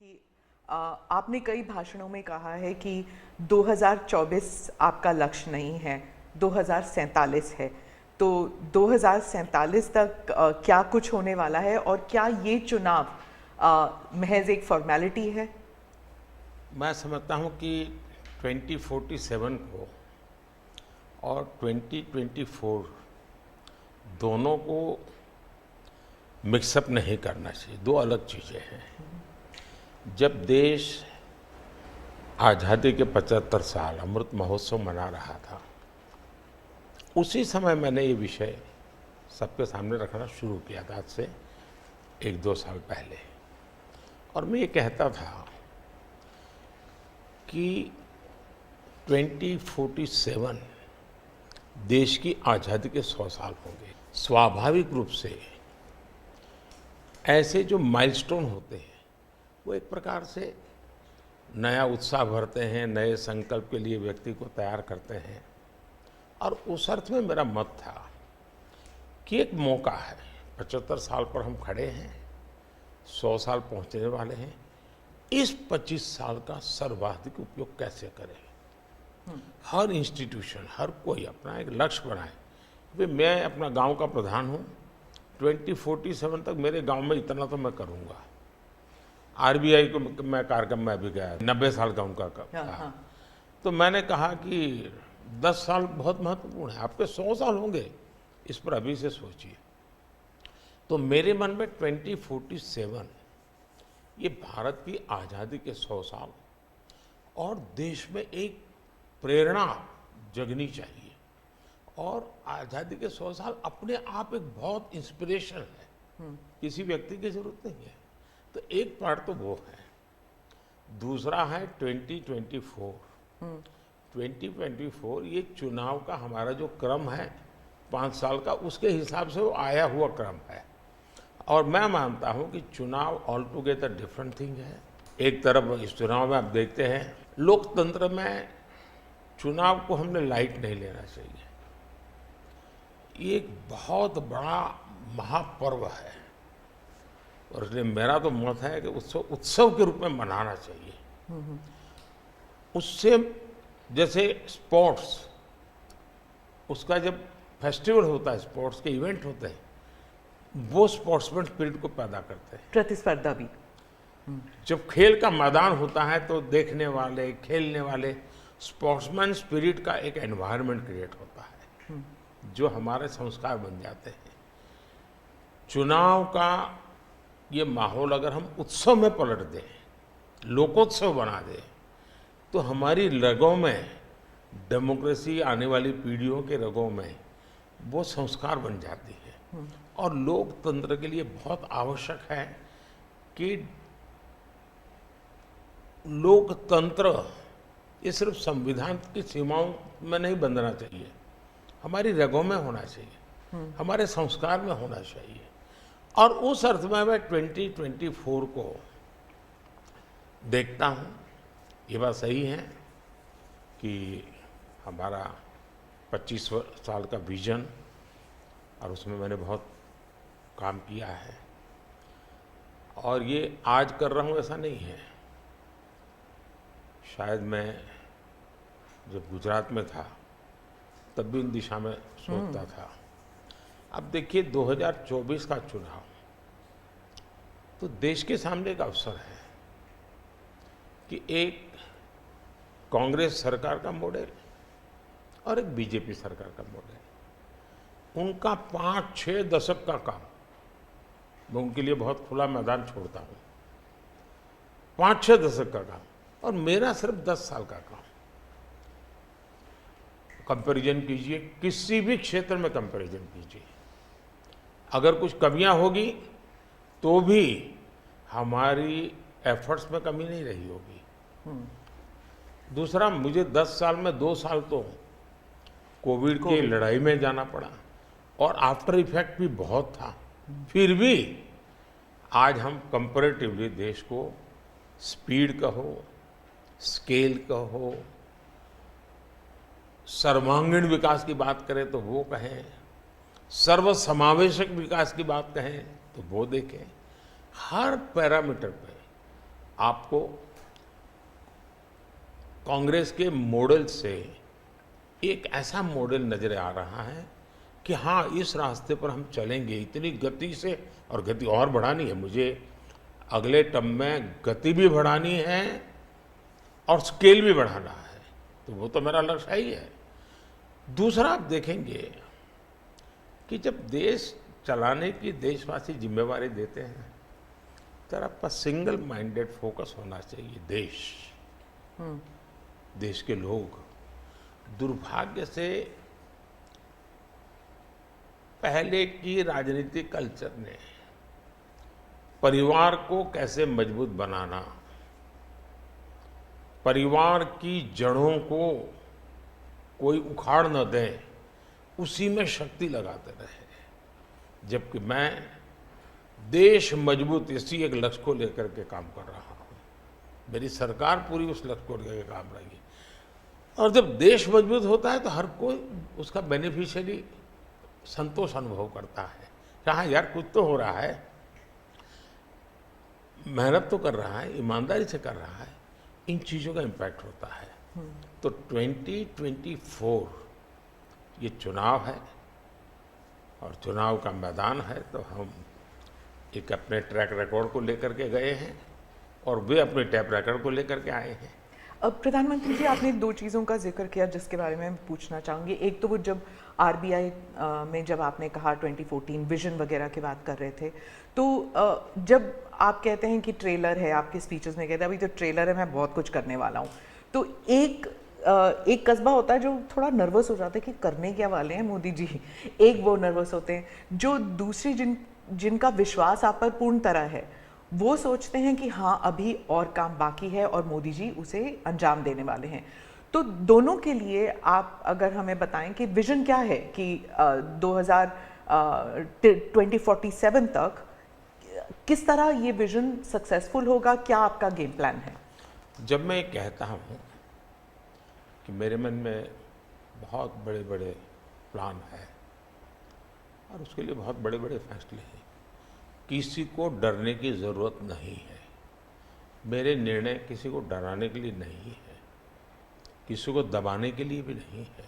कि आपने कई भाषणों में कहा है कि 2024 आपका लक्ष्य नहीं है, 2047 है। तो 2047 तक क्या कुछ होने वाला है और क्या ये चुनाव महज एक फॉर्मेलिटी है? मैं समझता हूँ कि 2047 को और 2024 दोनों को मिक्सअप नहीं करना चाहिए, दो अलग चीज़ें हैं। जब देश आज़ादी के 75 साल अमृत महोत्सव मना रहा था, उसी समय मैंने ये विषय सबके सामने रखना शुरू किया था, आज से 1-2 साल पहले। और मैं ये कहता था कि 2047 देश की आज़ादी के 100 साल होंगे। स्वाभाविक रूप से ऐसे जो माइलस्टोन होते हैं वो एक प्रकार से नया उत्साह भरते हैं, नए संकल्प के लिए व्यक्ति को तैयार करते हैं। और उस अर्थ में मेरा मत था कि एक मौका है, 75 साल पर हम खड़े हैं, 100 साल पहुंचने वाले हैं, इस 25 साल का सर्वाधिक उपयोग कैसे करें। हर इंस्टीट्यूशन, हर कोई अपना एक लक्ष्य बनाए। भाई मैं अपना गांव का प्रधान हूं, 2047 तक मेरे गांव में इतना तो मैं करूंगा। आरबीआई को मैं कार्यक्रम में भी गया, 90 साल का उनका कहा। तो मैंने कहा कि 10 साल बहुत महत्वपूर्ण है, आपके 100 साल होंगे, इस पर अभी से सोचिए। तो मेरे मन में 2047 ये भारत की आज़ादी के 100 साल और देश में एक प्रेरणा जगनी चाहिए। और आज़ादी के 100 साल अपने आप एक बहुत इंस्पिरेशन है, किसी व्यक्ति की जरूरत नहीं है। तो एक पार्ट तो वो है। दूसरा है 2024। 2024 ये चुनाव का हमारा जो क्रम है 5 साल का, उसके हिसाब से वो आया हुआ क्रम है। और मैं मानता हूँ कि चुनाव ऑल टुगेदर डिफरेंट थिंग है। एक तरफ इस चुनाव में आप देखते हैं, लोकतंत्र में चुनाव को हमने लाइट नहीं लेना चाहिए। ये एक बहुत बड़ा महापर्व है और इसलिए मेरा तो मत है कि उत्सव के रूप में मनाना चाहिए। उससे जैसे स्पोर्ट्स, उसका जब फेस्टिवल होता है, स्पोर्ट्स के इवेंट होते हैं, वो स्पोर्ट्समैन स्पिरिट को पैदा करते हैं। प्रतिस्पर्धा भी। जब खेल का मैदान होता है तो देखने वाले, खेलने वाले, स्पोर्ट्समैन स्पिरिट का एक एनवायरनमेंट क्रिएट होता है जो हमारे संस्कार बन जाते हैं। चुनाव का ये माहौल अगर हम उत्सव में पलट दें, लोकोत्सव बना दें, तो हमारी रगों में, डेमोक्रेसी आने वाली पीढ़ियों के रगों में वो संस्कार बन जाती है। और लोकतंत्र के लिए बहुत आवश्यक है कि लोकतंत्र ये सिर्फ संविधान की सीमाओं में नहीं बंधना चाहिए, हमारी रगों में होना चाहिए, हमारे संस्कार में होना चाहिए। और उस अर्थ में मैं 2024 को देखता हूँ। ये बात सही है कि हमारा 25 साल का विजन, और उसमें मैंने बहुत काम किया है। और ये आज कर रहा हूँ ऐसा नहीं है। शायद मैं जब गुजरात में था तब भी इन दिशा में सोचता था। अब देखिए 2024 का चुनाव तो देश के सामने एक अवसर है कि एक कांग्रेस सरकार का मॉडल और एक बीजेपी सरकार का मॉडल, उनका 5-6 दशक का काम, मैं उनके लिए बहुत खुला मैदान छोड़ता हूँ। 5-6 दशक का काम और मेरा सिर्फ 10 साल का काम। कंपैरिजन कीजिए, किसी भी क्षेत्र में कंपैरिजन कीजिए, अगर कुछ कमियां होगी तो भी हमारी एफर्ट्स में कमी नहीं रही होगी। दूसरा, मुझे 10 साल में 2 साल तो कोविड की लड़ाई में जाना पड़ा और आफ्टर इफेक्ट भी बहुत था। फिर भी आज हम कंपैरेटिवली देश को स्पीड कहो, स्केल कहो, सर्वांगीण विकास की बात करें तो वो कहें, सर्वसमावेशक विकास की बात कहें तो वो देखें, हर पैरामीटर पे आपको कांग्रेस के मॉडल से एक ऐसा मॉडल नजर आ रहा है कि हाँ, इस रास्ते पर हम चलेंगे इतनी गति से, और गति और बढ़ानी है मुझे। अगले टर्म में गति भी बढ़ानी है और स्केल भी बढ़ाना है, तो वो तो मेरा लक्ष्य ही है। दूसरा, आप देखेंगे कि जब देश चलाने की देशवासी जिम्मेवारी देते हैं तो आपका सिंगल माइंडेड फोकस होना चाहिए। देश के लोग दुर्भाग्य से पहले की राजनीतिक कल्चर ने परिवार को कैसे मजबूत बनाना, परिवार की जड़ों को कोई उखाड़ न दे, उसी में शक्ति लगाते रहे। जबकि मैं देश मजबूत इसी एक लक्ष्य को लेकर के काम कर रहा हूँ। मेरी सरकार पूरी उस लक्ष्य को लेकर काम रही। और जब देश मजबूत होता है तो हर कोई उसका बेनिफिशियरी संतोष अनुभव करता है। हाँ यार, कुछ तो हो रहा है, मेहनत तो कर रहा है, ईमानदारी से कर रहा है, इन चीज़ों का इम्पैक्ट होता है। तो 2024 ये चुनाव है और चुनाव का मैदान है, तो हम एक अपने ट्रैक रिकॉर्ड को लेकर के गए हैं और वे अपने ट्रैक रिकॉर्ड को लेकर के आए हैं। अब प्रधानमंत्री जी, आपने दो चीज़ों का जिक्र किया जिसके बारे में पूछना चाहूँगी। एक तो वो जब आरबीआई में जब आपने कहा 2014 विजन वगैरह की बात कर रहे थे, तो जब आप कहते हैं कि ट्रेलर है, आपके स्पीचेस में कहते हैं अभी तो ट्रेलर है, मैं बहुत कुछ करने वाला हूँ, तो एक कस्बा होता है जो थोड़ा नर्वस हो जाता है कि करने क्या वाले हैं मोदी जी। एक वो नर्वस होते हैं, जो दूसरी जिनका विश्वास आप पर पूर्ण तरह है, वो सोचते हैं कि हाँ अभी और काम बाकी है और मोदी जी उसे अंजाम देने वाले हैं। तो दोनों के लिए आप अगर हमें बताएं कि विजन क्या है कि 2047 तक किस तरह ये विजन सक्सेसफुल होगा, क्या आपका गेम प्लान है? जब मैं कहता हूँ कि मेरे मन में बहुत बड़े बड़े प्लान है और उसके लिए बहुत बड़े बड़े फैसले हैं, किसी को डरने की ज़रूरत नहीं है। मेरे निर्णय किसी को डराने के लिए नहीं है, किसी को दबाने के लिए भी नहीं है।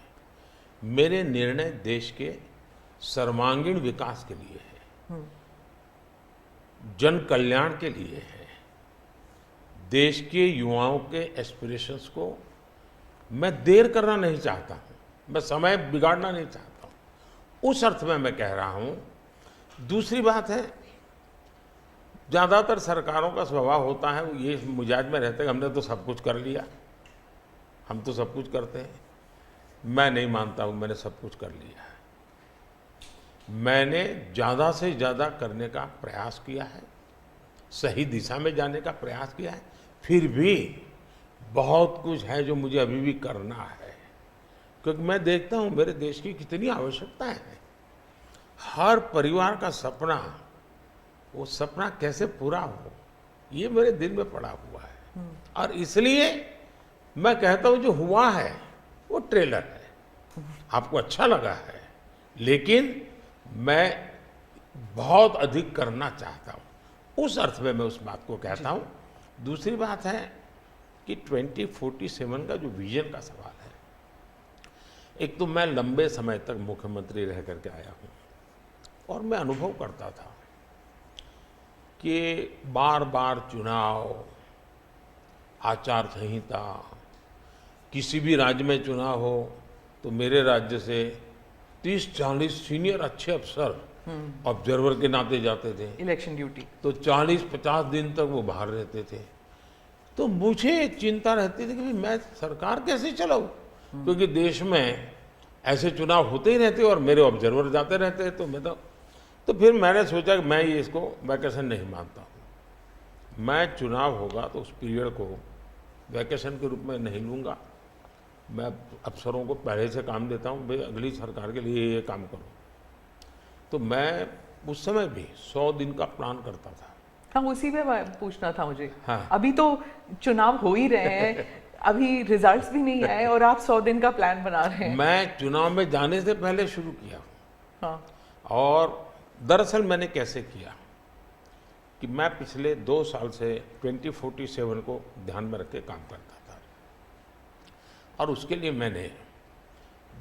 मेरे निर्णय देश के सर्वांगीण विकास के लिए है, जन कल्याण के लिए है, देश के युवाओं के एस्पिरेशंस को मैं देर करना नहीं चाहता हूँ, मैं समय बिगाड़ना नहीं चाहता हूँ, उस अर्थ में मैं कह रहा हूँ। दूसरी बात है, ज़्यादातर सरकारों का स्वभाव होता है वो ये मिजाज में रहते हैं हमने तो सब कुछ कर लिया, हम तो सब कुछ करते हैं। मैं नहीं मानता हूँ मैंने सब कुछ कर लिया है। मैंने ज़्यादा से ज़्यादा करने का प्रयास किया है, सही दिशा में जाने का प्रयास किया है, फिर भी बहुत कुछ है जो मुझे अभी भी करना है, क्योंकि मैं देखता हूँ मेरे देश की कितनी आवश्यकताएं हैं। हर परिवार का सपना, वो सपना कैसे पूरा हो, ये मेरे दिल में पड़ा हुआ है। और इसलिए मैं कहता हूँ जो हुआ है वो ट्रेलर है, आपको अच्छा लगा है, लेकिन मैं बहुत अधिक करना चाहता हूँ, उस अर्थ में मैं उस बात को कहता हूँ। दूसरी बात है कि 2047 का जो विजन का सवाल है, एक तो मैं लंबे समय तक मुख्यमंत्री रह करके आया हूँ और मैं अनुभव करता था कि बार बार चुनाव, आचार संहिता, किसी भी राज्य में चुनाव हो तो मेरे राज्य से 30-40 सीनियर अच्छे अफसर ऑब्जर्वर के नाते जाते थे, इलेक्शन ड्यूटी, तो 40-50 दिन तक वो बाहर रहते थे। तो मुझे एक चिंता रहती थी कि मैं सरकार कैसे चलाऊं, क्योंकि देश में ऐसे चुनाव होते ही रहते और मेरे ऑब्जर्वर जाते रहते, तो मैं तो फिर मैंने सोचा कि मैं ये इसको वैकेशन नहीं मानता हूँ। मैं चुनाव होगा तो उस पीरियड को वैकेशन के रूप में नहीं लूँगा। मैं अफसरों को पहले से काम देता हूँ, भाई अगली सरकार के लिए ये काम करो। तो मैं उस समय भी 100 दिन का प्लान करता था। हाँ, उसी पे पूछना था मुझे। हाँ। अभी तो चुनाव हो ही रहे हैं, अभी रिजल्ट्स भी नहीं आए और आप 100 दिन का प्लान बना रहे हैं। मैं चुनाव में जाने से पहले शुरू किया। हाँ। और दरअसल मैंने कैसे किया कि मैं पिछले 2 साल से 2047 को ध्यान में रख के काम करता था, और उसके लिए मैंने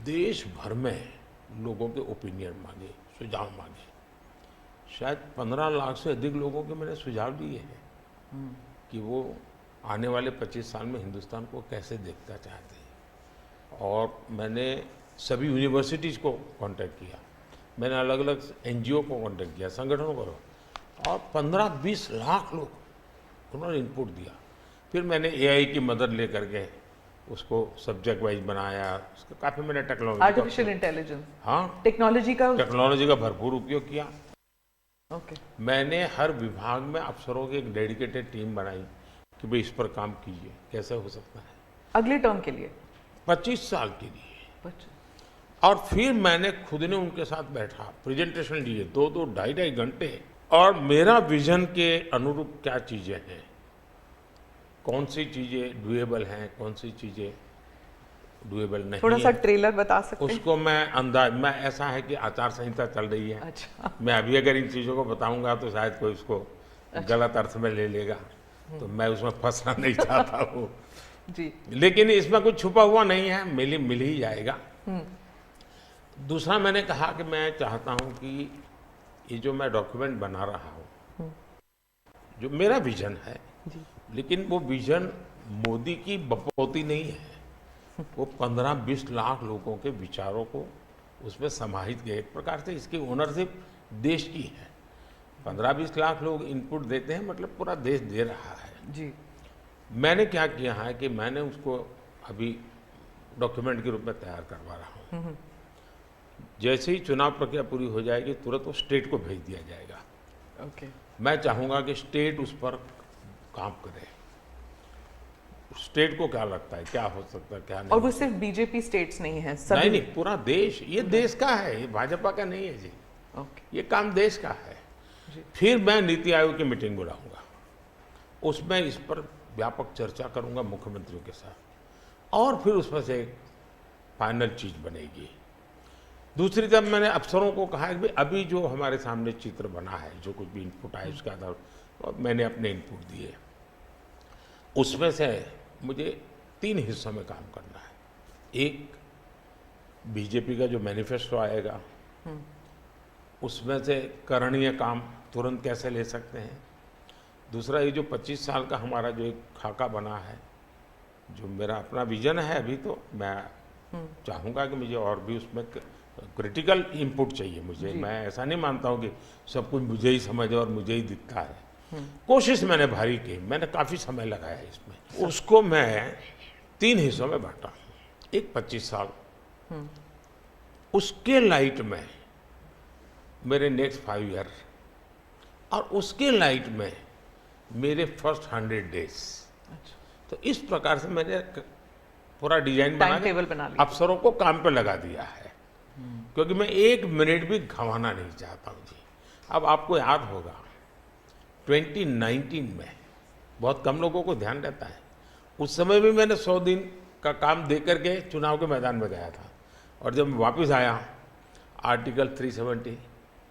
देश भर में लोगों के ओपिनियन मांगे, सुझाव मांगे। शायद 15 लाख से अधिक लोगों के मैंने सुझाव दिए हैं कि वो आने वाले 25 साल में हिंदुस्तान को कैसे देखना चाहते हैं। और मैंने सभी यूनिवर्सिटीज़ को कांटेक्ट किया, मैंने अलग अलग एनजीओ को कांटेक्ट किया, संगठनों को, और 15-20 लाख लोग उन्होंने इनपुट दिया। फिर मैंने एआई की मदद लेकर के उसको सब्जेक्ट वाइज बनाया, उसका काफ़ी मैंने आर्टिफिशियल इंटेलिजेंस, हाँ, टेक्नोलॉजी का भरपूर उपयोग किया। ओके। मैंने हर विभाग में अफसरों की एक डेडिकेटेड टीम बनाई कि भाई इस पर काम कीजिए, कैसे हो सकता है अगले टर्म के लिए, 25 साल के लिए। 25। और फिर मैंने खुद ने उनके साथ बैठा, प्रेजेंटेशन दिए 2-2, 2.5 घंटे, और मेरा विजन के अनुरूप क्या चीज़ें हैं, कौन सी चीज़ें डुएबल हैं, कौन सी चीज़ें डुएबल नहीं थोड़ा सा है, ट्रेलर बता सकते हैं? उसको मैं ऐसा है कि आचार संहिता चल रही है। अच्छा। मैं अभी अगर इन चीज़ों को बताऊंगा तो शायद कोई उसको गलत अर्थ में ले लेगा, तो मैं उसमें फंसना नहीं चाहता हूँ जी। लेकिन इसमें कुछ छुपा हुआ नहीं है, मिल ही जाएगा। दूसरा मैंने कहा कि मैं चाहता हूँ कि ये जो मैं डॉक्यूमेंट बना रहा हूँ, जो मेरा विजन है, लेकिन वो विजन मोदी की बपौती नहीं है, वो 15-20 लाख लोगों के विचारों को उसमें समाहित किया। एक प्रकार से इसकी ओनरशिप देश की है। 15-20 लाख लोग इनपुट देते हैं, मतलब पूरा देश दे रहा है जी। मैंने क्या किया है कि मैंने उसको अभी डॉक्यूमेंट के रूप में तैयार करवा रहा हूँ। जैसे ही चुनाव प्रक्रिया पूरी हो जाएगी तुरंत वो स्टेट को भेज दिया जाएगा। ओके। मैं चाहूँगा कि स्टेट उस पर काम करे, स्टेट को क्या लगता है, क्या हो सकता है, क्या नहीं। और वो सिर्फ बीजेपी स्टेट्स नहीं है, सभी नहीं, पूरा देश, ये देश का है, ये भाजपा का नहीं है जी। ओके। ये काम देश का है। फिर मैं नीति आयोग की मीटिंग बुलाऊंगा, उसमें इस पर व्यापक चर्चा करूंगा मुख्यमंत्रियों के साथ, और फिर उसमें से एक फाइनल चीज बनेगी। दूसरी तरफ मैंने अफसरों को कहा कि भाई अभी जो हमारे सामने चित्र बना है, जो कुछ भी इनपुट आए उसके आधार पर मैंने अपने इनपुट दिए, उसमें से मुझे 3 हिस्सों में काम करना है। एक, बीजेपी का जो मैनिफेस्टो आएगा उसमें से करणीय काम तुरंत कैसे ले सकते हैं। दूसरा, ये जो 25 साल का हमारा जो एक खाका बना है, जो मेरा अपना विजन है, अभी तो मैं चाहूँगा कि मुझे और भी उसमें क्रिटिकल इनपुट चाहिए मुझे। मैं ऐसा नहीं मानता हूँ कि सब कुछ मुझे ही समझ और मुझे ही दिखता है। कोशिश मैंने भारी की, मैंने काफ़ी समय लगाया इसमें। उसको मैं 3 हिस्सों में बांटा। एक 25 साल, उसके लाइट में मेरे नेक्स्ट 5 ईयर, और उसके लाइट में मेरे फर्स्ट 100 डेज। तो इस प्रकार से मैंने पूरा डिजाइन बना के अफसरों को काम पे लगा दिया है, क्योंकि मैं 1 मिनट भी गंवाना नहीं चाहता हूँ जी। अब आपको याद होगा 2019 में बहुत कम लोगों को ध्यान रहता है, उस समय भी मैंने 100 दिन का काम दे करके चुनाव के मैदान में गया था, और जब मैं वापस आया आर्टिकल 370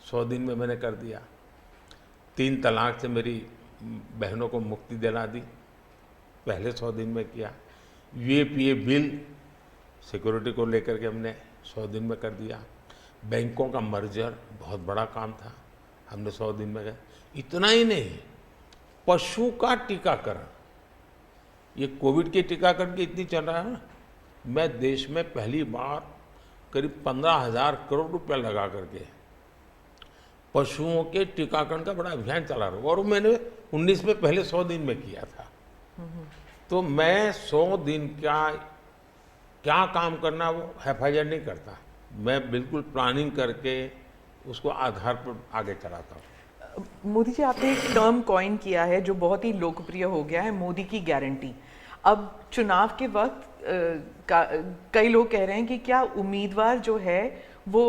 100 दिन में मैंने कर दिया। 3 तलाक से मेरी बहनों को मुक्ति दिला दी, पहले 100 दिन में किया। यूएपीए बिल सिक्योरिटी को लेकर के हमने 100 दिन में कर दिया। बैंकों का मर्जर बहुत बड़ा काम था, हमने 100 दिन में किया। इतना ही नहीं, पशु का टीकाकरण, ये कोविड के टीकाकरण की इतनी चल रहा है ना, मैं देश में पहली बार करीब 15,000 करोड़ रुपया लगा करके पशुओं के टीकाकरण का बड़ा अभियान चला रहा हूँ, और मैंने 19 में पहले 100 दिन में किया था। तो मैं 100 दिन का क्या काम करना वो हैफाजत नहीं करता, मैं बिल्कुल प्लानिंग करके उसको आधार पर आगे चलाता हूँ। मोदी जी, आपने एक टर्म कॉइन किया है जो बहुत ही लोकप्रिय हो गया है, मोदी की गारंटी। अब चुनाव के वक्त कई लोग कह रहे हैं कि क्या उम्मीदवार जो है वो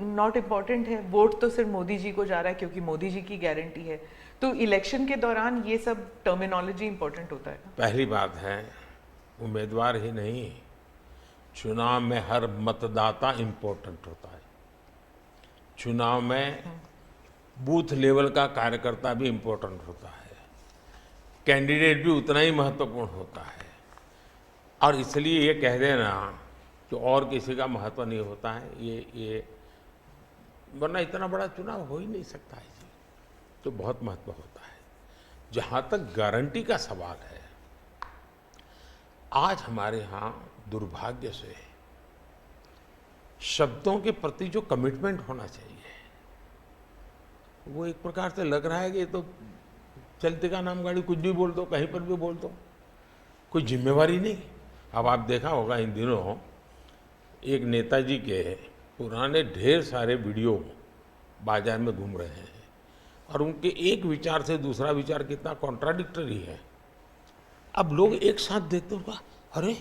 नॉट इम्पॉर्टेंट है, वोट तो सिर्फ मोदी जी को जा रहा है क्योंकि मोदी जी की गारंटी है। तो इलेक्शन के दौरान ये सब टर्मिनोलॉजी इम्पोर्टेंट होता है? पहली बात है, उम्मीदवार ही नहीं, चुनाव में हर मतदाता इम्पोर्टेंट होता है। चुनाव में बूथ लेवल का कार्यकर्ता भी इम्पोर्टेंट होता है, कैंडिडेट भी उतना ही महत्वपूर्ण होता है। और इसलिए ये कह देना कि और किसी का महत्व नहीं होता है, ये वरना इतना बड़ा चुनाव हो ही नहीं सकता है जी, तो बहुत महत्व होता है। जहाँ तक गारंटी का सवाल है, आज हमारे यहाँ दुर्भाग्य से शब्दों के प्रति जो कमिटमेंट होना चाहिए वो एक प्रकार से लग रहा है कि ये तो चलते का नाम गाड़ी, कुछ भी बोल दो, कहीं पर भी बोल दो, कोई जिम्मेवारी नहीं। अब आप देखा होगा इन दिनों एक नेताजी के पुराने ढेर सारे वीडियो बाजार में घूम रहे हैं और उनके एक विचार से दूसरा विचार कितना कॉन्ट्राडिक्टरी है। अब लोग एक साथ देखते होगा, अरे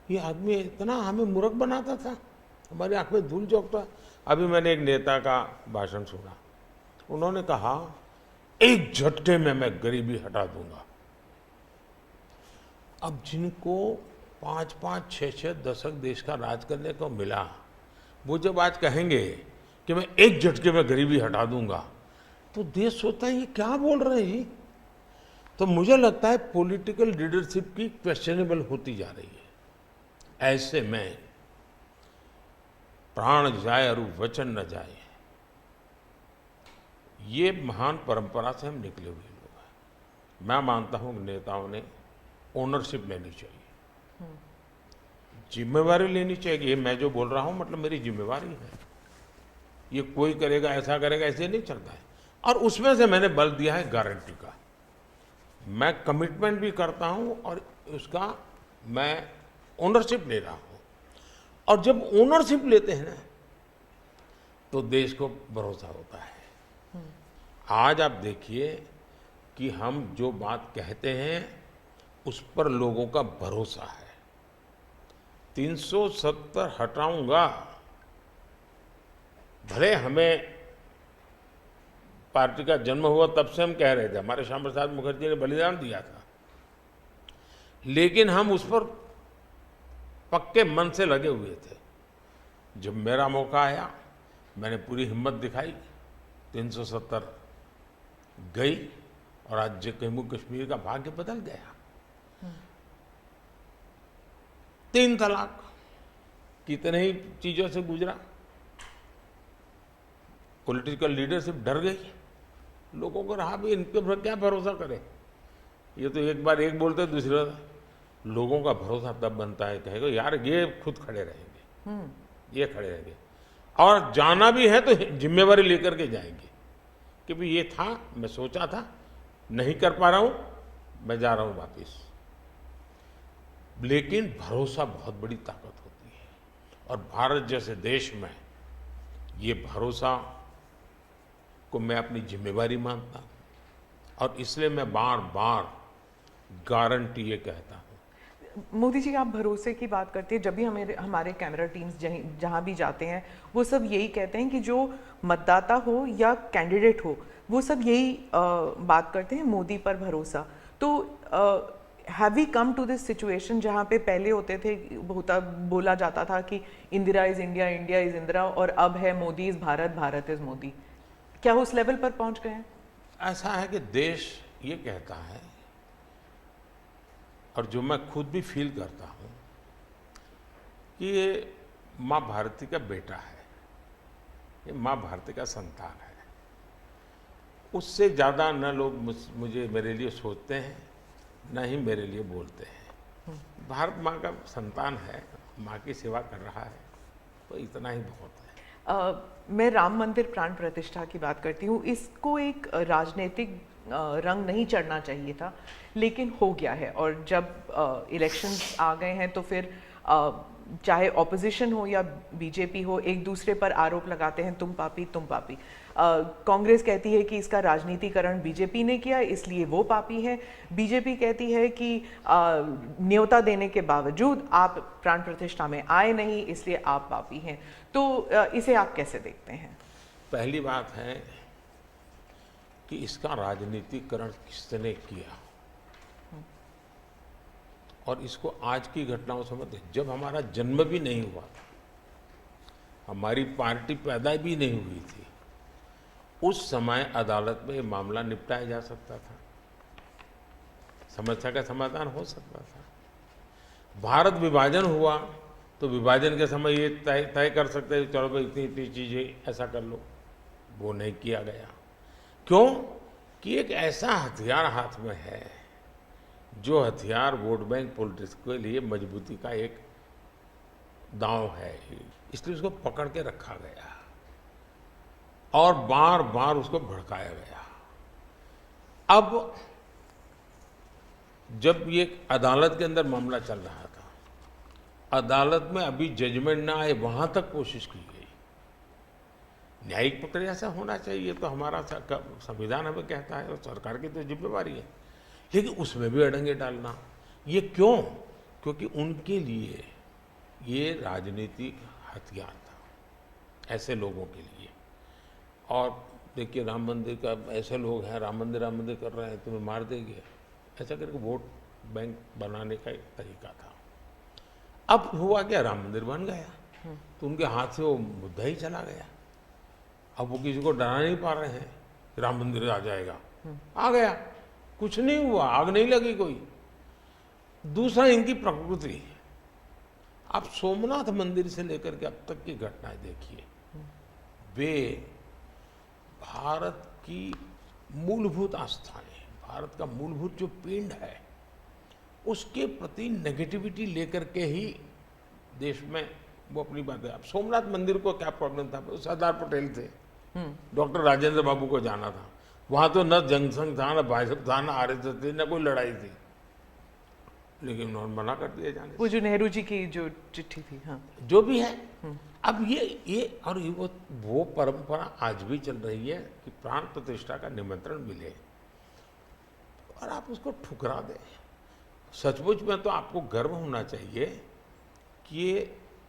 ये आदमी इतना हमें मूर्ख बनाता था, हमारी आंख में धूल झोंकता। अभी मैंने एक नेता का भाषण सुना, उन्होंने कहा एक झटके में मैं गरीबी हटा दूंगा। अब जिनको 5-5, 6-6 दशक देश का राज करने को मिला, वो जब आज कहेंगे कि मैं एक झटके में गरीबी हटा दूंगा, तो देश सोचता है ये क्या बोल रहे हैं। तो मुझे लगता है पॉलिटिकल लीडरशिप की क्वेश्चनेबल होती जा रही है। ऐसे में प्राण जाए और वचन न जाए, ये महान परंपरा से हम निकले हुए लोग हैं। मैं मानता हूं कि नेताओं ने ओनरशिप लेनी चाहिए, जिम्मेवारी लेनी चाहिए। ये मैं जो बोल रहा हूं मतलब मेरी जिम्मेवारी है, ये कोई करेगा ऐसा करेगा ऐसे नहीं चलता है। और उसमें से मैंने बल दिया है गारंटी का। मैं कमिटमेंट भी करता हूं और उसका मैं ओनरशिप ले रहा हूं। और जब ओनरशिप लेते हैं ना तो देश को भरोसा होता है। आज आप देखिए कि हम जो बात कहते हैं उस पर लोगों का भरोसा है। 370 हटाऊंगा, भले हमें पार्टी का जन्म हुआ तब से हम कह रहे थे, हमारे श्यामा प्रसाद मुखर्जी ने बलिदान दिया था, लेकिन हम उस पर पक्के मन से लगे हुए थे। जब मेरा मौका आया मैंने पूरी हिम्मत दिखाई, 370 गई और आज जम्मू कश्मीर का भाग्य बदल गया। 3 तलाक कितने ही चीजों से गुजरा, पॉलिटिकल लीडरशिप डर गई, लोगों को रहा भी इन पर क्या भरोसा करे। ये तो एक बार एक बोलते दूसरा, लोगों का भरोसा तब बनता है, कहेगा यार ये खुद खड़े रहेंगे, ये खड़े रहेंगे। और जाना भी है तो जिम्मेवारी लेकर के जाएंगे कि भाई ये था, मैं सोचा था, नहीं कर पा रहा हूं, मैं जा रहा हूं वापिस। लेकिन भरोसा बहुत बड़ी ताकत होती है और भारत जैसे देश में ये भरोसा को मैं अपनी जिम्मेवारी मानता हूं और इसलिए मैं बार बार गारंटी ये कहता हूं। मोदी जी, आप भरोसे की बात करते हैं, जब भी हमारे कैमरा टीम्स जहाँ भी जाते हैं वो सब यही कहते हैं कि जो मतदाता हो या कैंडिडेट हो वो सब यही बात करते हैं, मोदी पर भरोसा। तो have we come to this situation जहाँ पे पहले होते थे, बोला जाता था कि Indira is India, India is Indira, और अब है मोदी इज भारत, भारत इज मोदी। क्या उस लेवल पर पहुँच गए हैं? ऐसा है कि देश ये कहता है और जो मैं खुद भी फील करता हूँ कि ये माँ भारती का बेटा है, ये माँ भारती का संतान है। उससे ज़्यादा न लोग मुझे मेरे लिए सोचते हैं, न ही मेरे लिए बोलते हैं। भारत माँ का संतान है, माँ की सेवा कर रहा है, तो इतना ही बहुत है। मैं राम मंदिर प्राण प्रतिष्ठा की बात करती हूँ। इसको एक राजनीतिक रंग नहीं चढ़ना चाहिए था, लेकिन हो गया है। और जब इलेक्शंस आ गए हैं तो फिर चाहे ऑपोजिशन हो या बीजेपी हो, एक दूसरे पर आरोप लगाते हैं, तुम पापी तुम पापी। कांग्रेस कहती है कि इसका राजनीतिकरण बीजेपी ने किया इसलिए वो पापी है। बीजेपी कहती है कि न्योता देने के बावजूद आप प्राण प्रतिष्ठा में आए नहीं इसलिए आप पापी हैं। तो इसे आप कैसे देखते हैं? पहली बात है कि इसका राजनीतिकरण किसने किया, और इसको आज की घटनाओं से मत। जब हमारा जन्म भी नहीं हुआ था, हमारी पार्टी पैदा भी नहीं हुई थी, उस समय अदालत में ये मामला निपटाया जा सकता था, समस्या का समाधान हो सकता था। भारत विभाजन हुआ तो विभाजन के समय ये तय कर सकते हैं चलो भाई इतनी इतनी चीज़ें ऐसा कर लो, वो नहीं किया गया। क्यों कि एक ऐसा हथियार हाथ में है जो हथियार वोट बैंक पॉलिटिक्स के लिए मजबूती का एक दांव है, इसलिए उसको पकड़ के रखा गया और बार बार उसको भड़काया गया। अब जब ये अदालत के अंदर मामला चल रहा था, अदालत में अभी जजमेंट ना आए वहां तक कोशिश की गई। न्यायिक प्रक्रिया से होना चाहिए तो हमारा संविधान हमें कहता है और सरकार की तो जिम्मेवारी है, लेकिन उसमें भी अड़ंगे डालना, ये क्यों? क्योंकि उनके लिए ये राजनीतिक हथियार था ऐसे लोगों के लिए। और देखिए राम मंदिर का ऐसे लोग हैं, राम मंदिर कर रहे हैं, तुम्हें मार देंगे, ऐसा करके वोट बैंक बनाने का एक तरीका था। अब हुआ क्या, राम मंदिर बन गया तो उनके हाथ से वो मुद्दा ही चला गया। अब वो किसी को डरा नहीं पा रहे हैं कि राम मंदिर आ जाएगा, आ गया, कुछ नहीं हुआ, आग नहीं लगी कोई। दूसरा इनकी प्रकृति, आप सोमनाथ मंदिर से लेकर के अब तक की घटनाएं देखिए, वे भारत की मूलभूत आस्थाएं, भारत का मूलभूत जो पिंड है उसके प्रति नेगेटिविटी लेकर के ही देश में वो अपनी बात है। अब सोमनाथ मंदिर को क्या प्रॉब्लम था, सरदार पटेल थे, डॉक्टर राजेंद्र बाबू को जाना था, वहां तो न जनसंघ था, न भाजपा था, न आरएसएस थी, न कोई लड़ाई थी, लेकिन उन्होंने मना कर दिया जाने। वो जो नेहरू जी की जो चिट्ठी थी, हाँ, जो भी है, अब ये और वो परंपरा आज भी चल रही है कि प्राण प्रतिष्ठा का निमंत्रण मिले और आप उसको ठुकरा दें। सचमुच में तो आपको गर्व होना चाहिए कि ये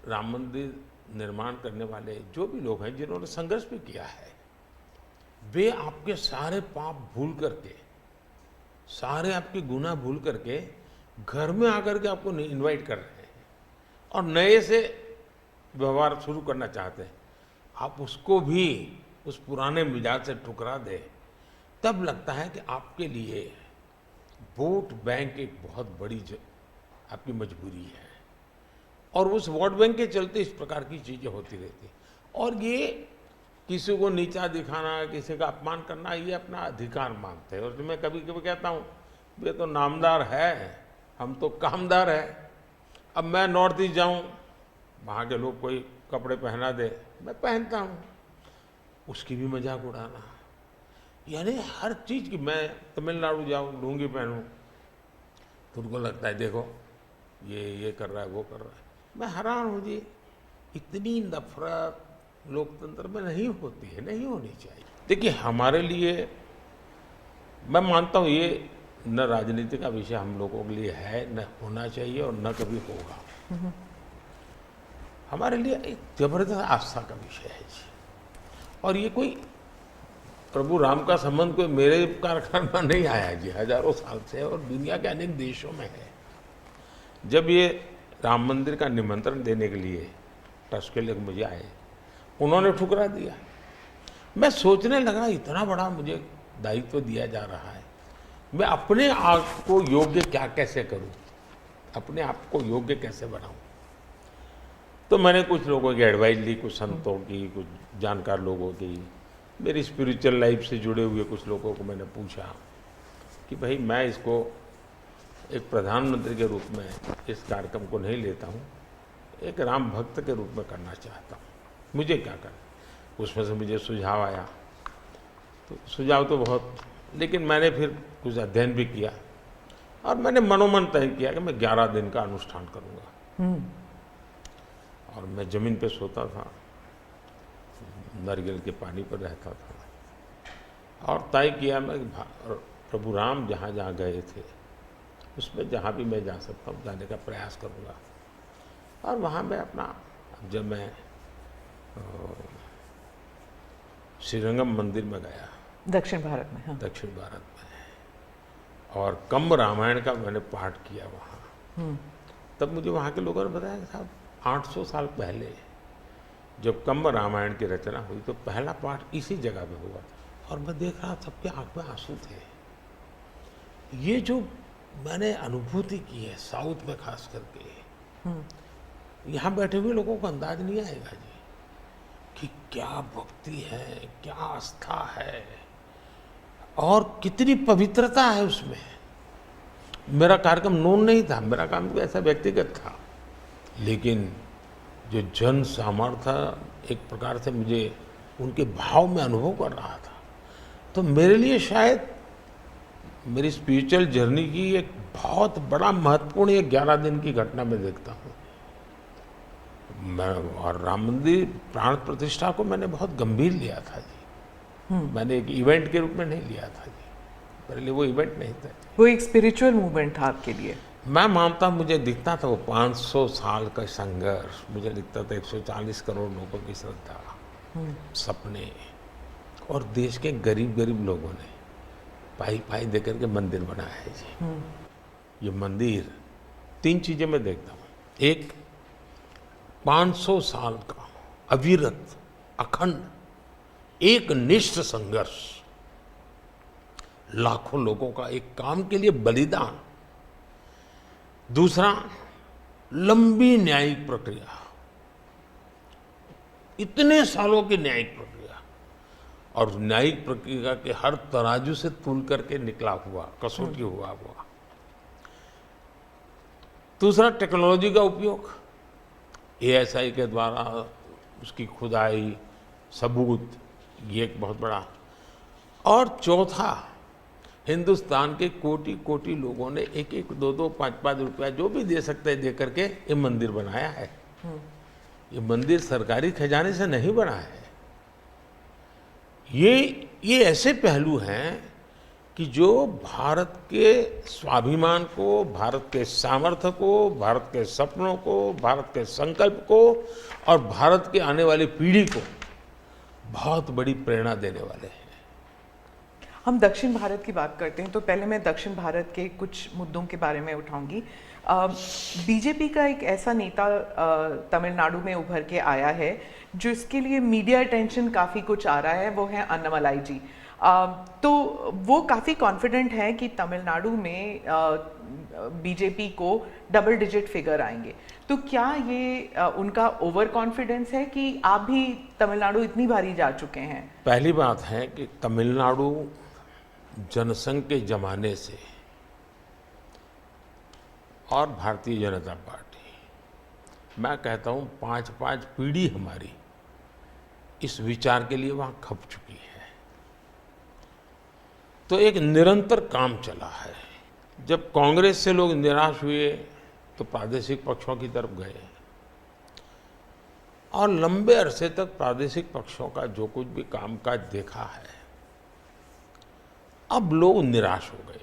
राम मंदिर निर्माण करने वाले जो भी लोग हैं जिन्होंने संघर्ष भी किया है, वे आपके सारे पाप भूल करके, सारे आपके गुनाह भूल करके घर में आकर के आपको इनवाइट कर रहे हैं और नए से व्यवहार शुरू करना चाहते हैं। आप उसको भी उस पुराने मिजाज से ठुकरा दे, तब लगता है कि आपके लिए वोट बैंक एक बहुत बड़ी आपकी मजबूरी है और उस वोट बैंक के चलते इस प्रकार की चीज़ें होती रहती। और ये किसी को नीचा दिखाना, किसी का अपमान करना, ये अपना अधिकार मानते हैं। और मैं कभी कभी कहता हूँ वे तो नामदार है, हम तो कामदार है। अब मैं नॉर्थ ईस्ट जाऊँ, वहाँ के लोग कोई कपड़े पहना दे, मैं पहनता हूँ, उसकी भी मजाक उड़ाना, यानी हर चीज़ की। मैं तमिलनाडु जाऊँ, लुंगी पहनूँ, तो उनको लगता है देखो ये कर रहा है, वो कर रहा है। मैं हैरान हूँ जी, इतनी नफरत लोकतंत्र में नहीं होती है, नहीं होनी चाहिए। देखिए हमारे लिए, मैं मानता हूँ ये न राजनीति का विषय हम लोगों के लिए है, न होना चाहिए और न कभी होगा। हमारे लिए एक जबरदस्त आस्था का विषय है जी। और ये कोई प्रभु राम का संबंध कोई मेरे कारखाना में नहीं आया जी, हजारों साल से और दुनिया के अनेक देशों में है। जब ये राम मंदिर का निमंत्रण देने के लिए ट्रस्ट के लोग मुझे आए, उन्होंने ठुकरा दिया। मैं सोचने लगा इतना बड़ा मुझे दायित्व दिया जा रहा है, मैं अपने आप को योग्य क्या कैसे करूं, अपने आप को योग्य कैसे बनाऊं। तो मैंने कुछ लोगों की एडवाइस ली, कुछ संतों की, कुछ जानकार लोगों की, मेरी स्पिरिचुअल लाइफ से जुड़े हुए कुछ लोगों को मैंने पूछा कि भाई मैं इसको एक प्रधानमंत्री के रूप में इस कार्यक्रम को नहीं लेता हूँ, एक राम भक्त के रूप में करना चाहता हूँ, मुझे क्या करना। उसमें से मुझे सुझाव आया, तो सुझाव तो बहुत, लेकिन मैंने फिर कुछ अध्ययन भी किया और मैंने मनोमन तय किया कि मैं 11 दिन का अनुष्ठान करूँगा। और मैं ज़मीन पे सोता था, नारियल के पानी पर रहता था और तय किया मैं प्रभु राम जहाँ जहाँ गए थे उसमें जहाँ भी मैं जा सकता हूँ जाने का प्रयास करूँगा। और वहाँ मैं अपना, जब मैं श्रीरंगम मंदिर में गया, दक्षिण भारत में, हाँ, दक्षिण भारत में, और कम्ब रामायण का मैंने पाठ किया वहाँ, तब मुझे वहाँ के लोगों ने बताया कि साहब 800 साल पहले जब कम्ब रामायण की रचना हुई तो पहला पाठ इसी जगह पे हुआ था। और मैं देख रहा सबके आंख में आंसू थे। ये जो मैंने अनुभूति की है साउथ में खास करके, यहाँ बैठे हुए लोगों को अंदाज नहीं आएगा जी कि क्या भक्ति है, क्या आस्था है और कितनी पवित्रता है उसमें। मेरा कार्यक्रम नोन नहीं था, मेरा काम भी ऐसा व्यक्तिगत था, लेकिन जो जन सामर्थ्य एक प्रकार से मुझे उनके भाव में अनुभव कर रहा था, तो मेरे लिए शायद मेरी स्पिरिचुअल जर्नी की एक बहुत बड़ा महत्वपूर्ण एक 11 दिन की घटना मैं देखता हूँ। मैं और राम मंदिर प्राण प्रतिष्ठा को मैंने बहुत गंभीर लिया था जी। मैंने एक इवेंट के रूप में नहीं लिया था जी, मेरे लिए वो इवेंट नहीं था। वो एक स्पिरिचुअल मूवमेंट था आपके लिए? मैं मानता, मुझे दिखता था वो 500 साल का संघर्ष, मुझे दिखता था 140 करोड़ लोगों की श्रद्धा, सपने, और देश के गरीब गरीब लोगों ने पाई पाई देकर के मंदिर बनाया है जी। ये मंदिर 3 चीजें मैं देखता हूँ। एक, 500 साल का अविरत अखंड एक निष्ठ संघर्ष, लाखों लोगों का एक काम के लिए बलिदान। दूसरा, लंबी न्यायिक प्रक्रिया, इतने सालों की न्यायिक प्रक्रिया, और न्यायिक प्रक्रिया के हर तराजू से तूल करके निकला हुआ, कसौटी हुआ। दूसरा, टेक्नोलॉजी का उपयोग, एएसआई के द्वारा उसकी खुदाई, सबूत, ये एक बहुत बड़ा। और चौथा, हिंदुस्तान के कोटि कोटि लोगों ने 1-1, 2-2, 5-5 रुपया जो भी दे सकते हैं दे करके ये मंदिर बनाया है। ये मंदिर सरकारी खजाने से नहीं बना है। ये ऐसे पहलू हैं कि जो भारत के स्वाभिमान को, भारत के सामर्थ्य को, भारत के सपनों को, भारत के संकल्प को और भारत के आने वाली पीढ़ी को बहुत बड़ी प्रेरणा देने वाले हैं। हम दक्षिण भारत की बात करते हैं तो पहले मैं दक्षिण भारत के कुछ मुद्दों के बारे में उठाऊंगी। बीजेपी का एक ऐसा नेता तमिलनाडु में उभर के आया है जो इसके लिए मीडिया अटेंशन काफ़ी कुछ आ रहा है, वो है अन्नामलाई जी। तो वो काफ़ी कॉन्फिडेंट हैं कि तमिलनाडु में बीजेपी को डबल डिजिट फिगर आएंगे। तो क्या ये उनका ओवर कॉन्फिडेंस है कि आप भी तमिलनाडु इतनी बारी जा चुके हैं? पहली बात है कि तमिलनाडु जनसंघ के जमाने से और भारतीय जनता पार्टी, मैं कहता हूँ 5-5 पीढ़ी हमारी इस विचार के लिए वहाँ खप चुकी है। तो एक निरंतर काम चला है। जब कांग्रेस से लोग निराश हुए तो प्रादेशिक पक्षों की तरफ गए और लंबे अरसे तक प्रादेशिक पक्षों का जो कुछ भी कामकाज देखा है, अब लोग निराश हो गए।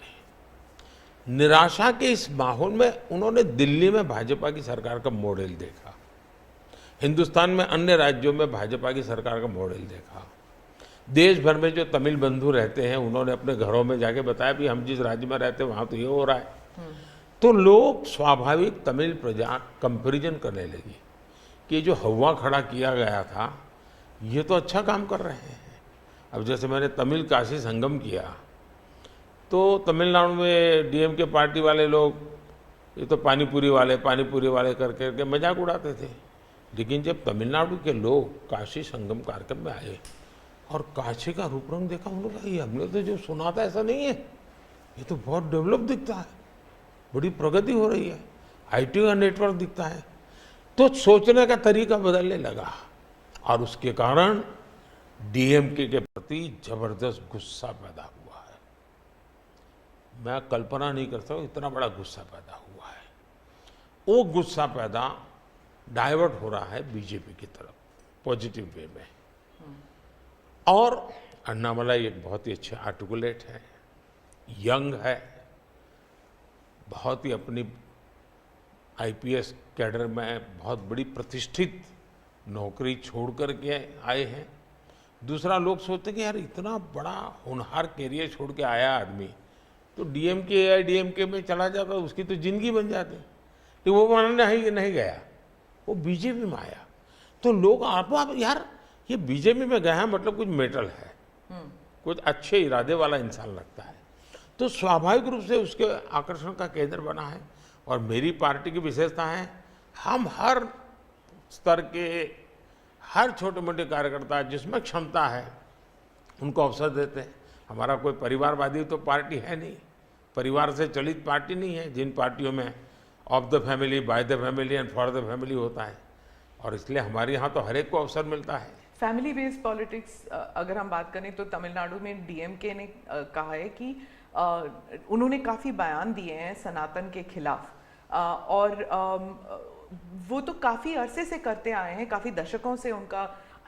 निराशा के इस माहौल में उन्होंने दिल्ली में भाजपा की सरकार का मॉडल देखा, हिंदुस्तान में अन्य राज्यों में भाजपा की सरकार का मॉडल देखा, देश भर में जो तमिल बंधु रहते हैं उन्होंने अपने घरों में जाके बताया भी हम जिस राज्य में रहते हैं वहाँ तो ये हो रहा है। तो लोग स्वाभाविक तमिल प्रजा कंपैरिजन करने लगी कि जो हवा खड़ा किया गया था ये तो अच्छा काम कर रहे हैं। अब जैसे मैंने तमिल काशी संगम किया तो तमिलनाडु में डीएमके पार्टी वाले लोग ये तो पानीपुरी वाले करके मजाक उड़ाते थे, लेकिन जब तमिलनाडु के लोग काशी संगम कार्यक्रम में आए और काशी का रूप रंग देखा, उन्होंने कहा ये हमने तो जो सुना था ऐसा नहीं है, ये तो बहुत डेवलप दिखता है, बड़ी प्रगति हो रही है, आईटी का नेटवर्क दिखता है। तो सोचने का तरीका बदलने लगा और उसके कारण डीएमके के प्रति जबरदस्त गुस्सा पैदा हुआ है। मैं कल्पना नहीं करता हूँ इतना बड़ा गुस्सा पैदा हुआ है। वो गुस्सा पैदा डाइवर्ट हो रहा है बीजेपी की तरफ पॉजिटिव वे में। और अन्नामलाई एक बहुत ही अच्छे आर्टिकुलेट है, यंग है, बहुत ही अपनी आईपीएस कैडर में बहुत बड़ी प्रतिष्ठित नौकरी छोड़ कर के आए हैं। दूसरा, लोग सोचते कि यार इतना बड़ा होनहार कैरियर छोड़ के आया आदमी तो डीएमके या डीएमके में चला जाता उसकी तो जिंदगी बन जाती, लेकिन वो मानने नहीं गया, वो बीजेपी में आया। तो लोग आप यार ये बीजेपी में गया है मतलब कुछ मेटल है, कुछ अच्छे इरादे वाला इंसान लगता है, तो स्वाभाविक रूप से उसके आकर्षण का केंद्र बना है। और मेरी पार्टी की विशेषता है, हम हर स्तर के हर छोटे मोटे कार्यकर्ता जिसमें क्षमता है उनको अवसर देते हैं। हमारा कोई परिवारवादी तो पार्टी है नहीं, परिवार से चलित पार्टी नहीं है, जिन पार्टियों में of the family, by the family and for the family होता है। और इसलिए हमारे यहाँ तो हर एक को अवसर मिलता है। फैमिली बेस्ड पॉलिटिक्स अगर हम बात करें तो तमिलनाडु में डीएमके ने कहा है कि उन्होंने काफ़ी बयान दिए हैं सनातन के खिलाफ, और वो तो काफ़ी अरसे से करते आए हैं, काफ़ी दशकों से उनका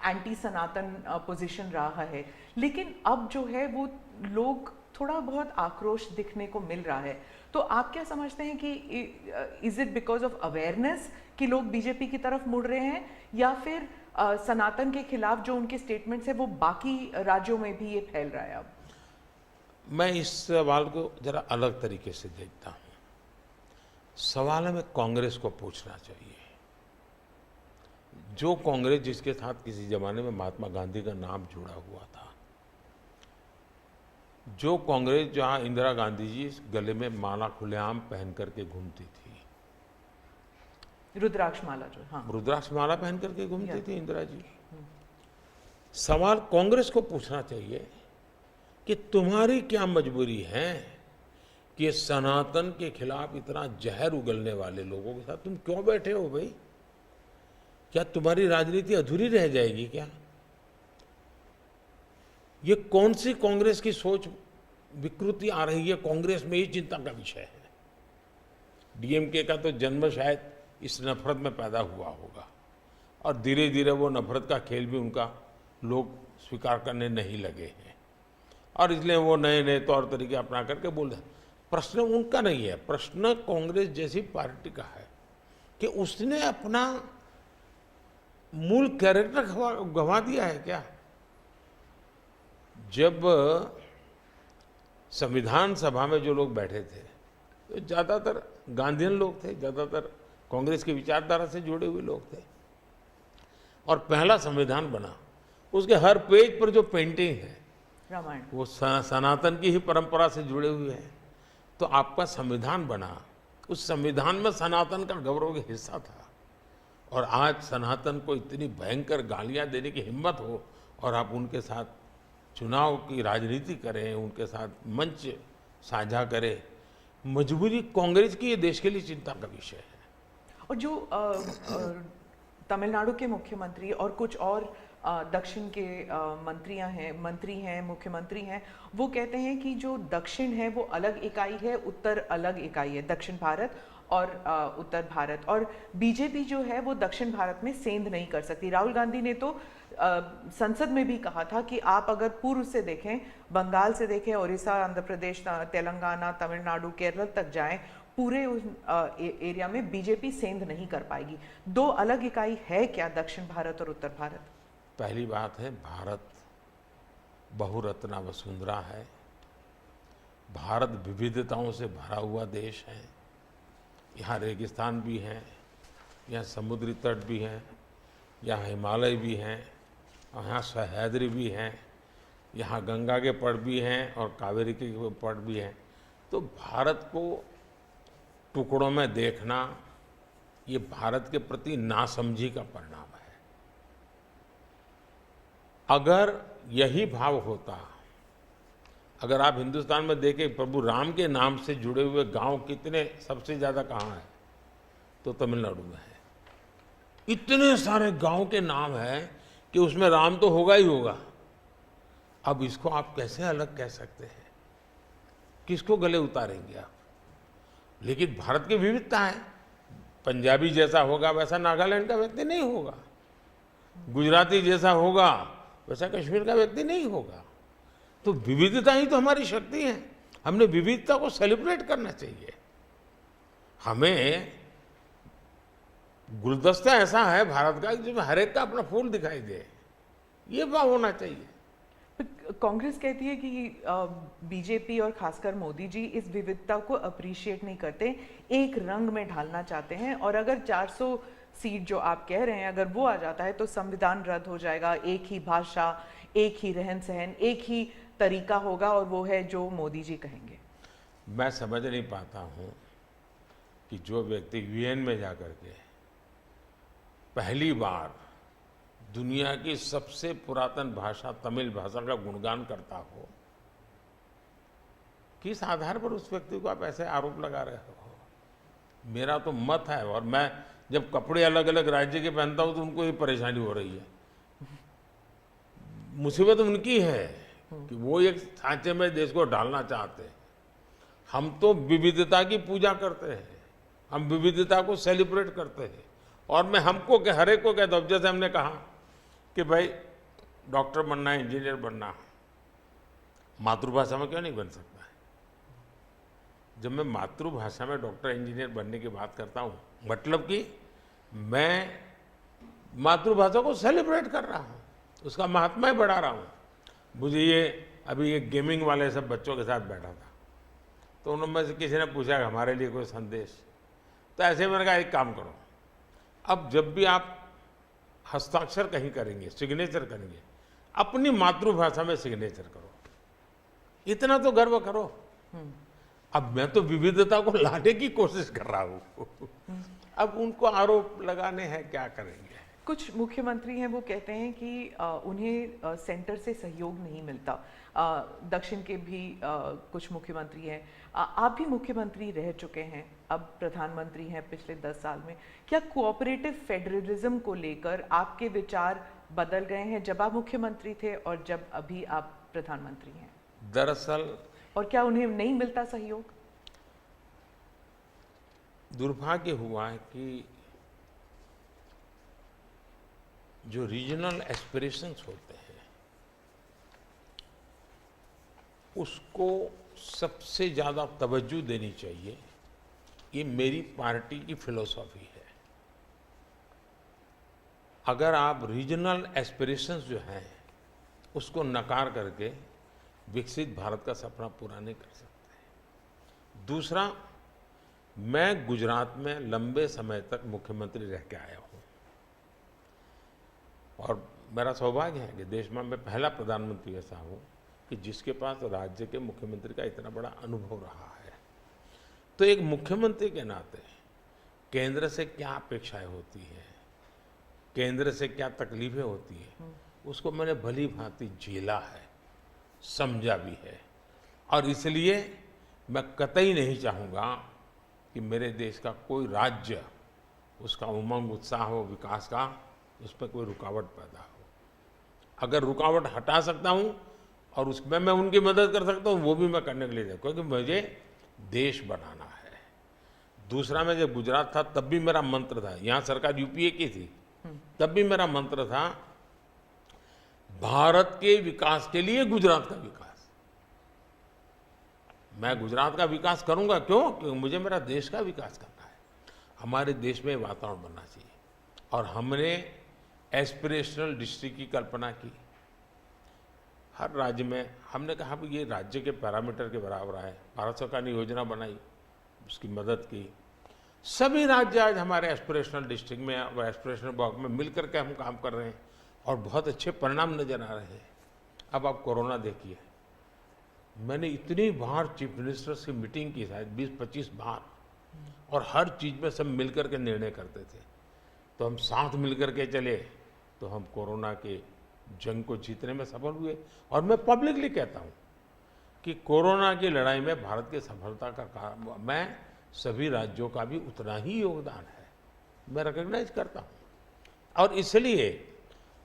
एंटी सनातन पोजीशन रहा है। लेकिन अब जो है वो लोग थोड़ा बहुत आक्रोश दिखने को मिल रहा है। तो आप क्या समझते हैं कि is it because of awareness कि लोग बीजेपी की तरफ मुड़ रहे हैं, या फिर सनातन के खिलाफ जो उनके स्टेटमेंट्स है वो बाकी राज्यों में भी ये फैल रहा है? अब मैं इस सवाल को जरा अलग तरीके से देखता हूँ। सवाल हमें कांग्रेस को पूछना चाहिए। जो कांग्रेस जिसके साथ किसी जमाने में महात्मा गांधी का नाम जुड़ा हुआ था, जो कांग्रेस जहां इंदिरा गांधी जी गले में माला खुलेआम पहन करके घूमती थी, रुद्राक्ष माला जो, हाँ, रुद्राक्ष माला पहन करके घूमती थी इंदिरा जी। सवाल कांग्रेस को पूछना चाहिए कि तुम्हारी क्या मजबूरी है कि सनातन के खिलाफ इतना जहर उगलने वाले लोगों के साथ तुम क्यों बैठे हो भाई? क्या तुम्हारी राजनीति अधूरी रह जाएगी क्या? ये कौन सी कांग्रेस की सोच विकृति आ रही है कांग्रेस में, ये चिंता का विषय है। डीएमके का तो जन्म शायद इस नफरत में पैदा हुआ होगा, और धीरे धीरे वो नफरत का खेल भी उनका लोग स्वीकार करने नहीं लगे हैं, और इसलिए वो नए नए तौर तरीके अपना करके बोल रहे। प्रश्न उनका नहीं है, प्रश्न कांग्रेस जैसी पार्टी का है कि उसने अपना मूल कैरेक्टर गंवा दिया है क्या? जब संविधान सभा में जो लोग बैठे थे तो ज़्यादातर गांधीयन लोग थे, ज़्यादातर कांग्रेस की विचारधारा से जुड़े हुए लोग थे, और पहला संविधान बना, उसके हर पेज पर जो पेंटिंग है रामायण, वो सनातन की ही परंपरा से जुड़े हुए हैं। तो आपका संविधान बना, उस संविधान में सनातन का गौरव का हिस्सा था, और आज सनातन को इतनी भयंकर गालियां देने की हिम्मत हो और आप उनके साथ चुनाव की राजनीति करें, उनके साथ मंच साझा करें। मजबूरी कांग्रेस की, ये देश के लिए चिंता का विषय है। और जो तमिलनाडु के मुख्यमंत्री और कुछ और दक्षिण के मंत्री हैं, मुख्यमंत्री हैं, वो कहते हैं कि जो दक्षिण है वो अलग इकाई है, उत्तर अलग इकाई है, दक्षिण भारत और उत्तर भारत, और बीजेपी जो है वो दक्षिण भारत में सेंध नहीं कर सकती। राहुल गांधी ने तो संसद में भी कहा था कि आप अगर पूर्व से देखें, बंगाल से देखें, उड़ीसा, आंध्र प्रदेश, तेलंगाना, तमिलनाडु, केरल तक जाएं, पूरे उस एरिया में बीजेपी सेंध नहीं कर पाएगी। दो अलग इकाई है क्या दक्षिण भारत और उत्तर भारत? पहली बात है, भारत बहुरत्ना वसुंधरा है, भारत विविधताओं से भरा हुआ देश है। यहाँ रेगिस्तान भी हैं, यहाँ समुद्री तट भी हैं, यहाँ हिमालय भी हैं, और यहाँ सह्याद्री भी हैं, यहाँ गंगा के पट भी हैं और कावेरी के पट भी हैं। तो भारत को टुकड़ों में देखना, ये भारत के प्रति नासमझी का परिणाम है। अगर यही भाव होता, अगर आप हिंदुस्तान में देखें प्रभु राम के नाम से जुड़े हुए गांव कितने सबसे ज़्यादा कहाँ हैं, तो तमिलनाडु में है। इतने सारे गांव के नाम हैं कि उसमें राम तो होगा ही होगा। अब इसको आप कैसे अलग कह सकते हैं? किसको गले उतारेंगे आप? लेकिन भारत की विविधता है, पंजाबी जैसा होगा वैसा नागालैंड का व्यक्ति नहीं होगा, गुजराती जैसा होगा वैसा कश्मीर का व्यक्ति नहीं होगा। तो विविधता ही तो हमारी शक्ति है, हमने विविधता को सेलिब्रेट करना चाहिए। हमें गुलदस्ता ऐसा है भारत का जिसमें हर एक का अपना फूल दिखाई दे, ये भाव होना चाहिए। कांग्रेस कहती है कि बीजेपी और खासकर मोदी जी इस विविधता को अप्रिशिएट नहीं करते, एक रंग में ढालना चाहते हैं, और अगर 400 सीट जो आप कह रहे हैं अगर वो आ जाता है तो संविधान रद्द हो जाएगा, एक ही भाषा, एक ही रहन सहन, एक ही तरीका होगा और वो है जो मोदी जी कहेंगे? मैं समझ नहीं पाता हूँ कि जो व्यक्ति यूएन में जाकर के पहली बार दुनिया की सबसे पुरातन भाषा तमिल भाषा का गुणगान करता हो, किस आधार पर उस व्यक्ति को आप ऐसे आरोप लगा रहे हो? मेरा तो मत है, और मैं जब कपड़े अलग अलग राज्य के पहनता हूं तो उनको ये परेशानी हो रही है। मुसीबत उनकी है कि वो एक सांचे में देश को डालना चाहते हैं। हम तो विविधता की पूजा करते हैं, हम विविधता को सेलिब्रेट करते हैं। और मैं हमको के हर एक को कहता हूं, जैसे हमने कहा कि भाई डॉक्टर बनना है, इंजीनियर बनना, मातृभाषा में क्यों नहीं बन सकता है? जब मैं मातृभाषा में डॉक्टर इंजीनियर बनने की बात करता हूँ, मतलब कि मैं मातृभाषा को सेलिब्रेट कर रहा हूँ, उसका महात्मा बढ़ा रहा हूँ। मुझे ये अभी एक गेमिंग वाले सब बच्चों के साथ बैठा था, तो उनमें से किसी ने पूछा कि हमारे लिए कोई संदेश, तो ऐसे मैंने कहा एक काम करो, अब जब भी आप हस्ताक्षर कहीं करेंगे, सिग्नेचर करेंगे, अपनी मातृभाषा में सिग्नेचर करो, इतना तो गर्व करो। अब मैं तो विविधता को लाने की कोशिश कर रहा हूँ। अब उनको आरोप लगाने हैं, क्या करेंगे? कुछ मुख्यमंत्री हैं वो कहते हैं कि उन्हें सेंटर से सहयोग नहीं मिलता। दक्षिण के भी कुछ मुख्यमंत्री हैं, आप भी मुख्यमंत्री रह चुके हैं, अब प्रधानमंत्री हैं पिछले 10 साल में। क्या कोऑपरेटिव फेडरलिज्म को लेकर आपके विचार बदल गए हैं जब आप मुख्यमंत्री थे और जब अभी आप प्रधानमंत्री हैं? दरअसल, और क्या उन्हें नहीं मिलता सहयोग? दुर्भाग्य हुआ है कि जो रीजनल एस्पिरेशंस होते हैं उसको सबसे ज़्यादा तवज्जो देनी चाहिए, ये मेरी पार्टी की फिलॉसफी है। अगर आप रीजनल एस्पिरेशंस जो हैं उसको नकार करके विकसित भारत का सपना पूरा नहीं कर सकते। दूसरा, मैं गुजरात में लंबे समय तक मुख्यमंत्री रह के आया हूँ, और मेरा सौभाग्य है कि देश में मैं पहला प्रधानमंत्री ऐसा हूँ कि जिसके पास राज्य के मुख्यमंत्री का इतना बड़ा अनुभव रहा है। तो एक मुख्यमंत्री के नाते केंद्र से क्या अपेक्षाएं होती हैं, केंद्र से क्या तकलीफें होती हैं, उसको मैंने भली भांति झेला है, समझा भी है। और इसलिए मैं कतई नहीं चाहूँगा कि मेरे देश का कोई राज्य, उसका उमंग उत्साह हो विकास का, उस पर कोई रुकावट पैदा हो। अगर रुकावट हटा सकता हूँ और उसमें मैं उनकी मदद कर सकता हूँ, वो भी मैं करने के लिए, क्योंकि मुझे देश बनाना है। दूसरा, मैं जब गुजरात था तब भी मेरा मंत्र था, यहाँ सरकार यूपीए की थी, तब भी मेरा मंत्र था भारत के विकास के लिए गुजरात का विकास। मैं गुजरात का विकास करूंगा, क्यों? क्योंकि मुझे मेरा देश का विकास करना है। हमारे देश में वातावरण बनना चाहिए, और हमने एस्पिरेशनल डिस्ट्रिक्ट की कल्पना की। हर राज्य में हमने कहा कि ये राज्य के पैरामीटर के बराबर है। भारत सरकार ने योजना बनाई, उसकी मदद की। सभी राज्य आज हमारे एस्पिरेशनल डिस्ट्रिक्ट में और एस्पिरेशनल ब्लॉक में मिलकर के हम काम कर रहे हैं, और बहुत अच्छे परिणाम नजर आ रहे हैं। अब आप कोरोना देखिए, मैंने इतनी बार चीफ मिनिस्टर की मीटिंग की, शायद 20-25 बार, और हर चीज़ में सब मिलकर के निर्णय करते थे। तो हम साथ मिलकर के चले तो हम कोरोना के जंग को जीतने में सफल हुए। और मैं पब्लिकली कहता हूँ कि कोरोना की लड़ाई में भारत की सफलता का कारण, मैं सभी राज्यों का भी उतना ही योगदान है, मैं रिकॉग्नाइज करता हूँ।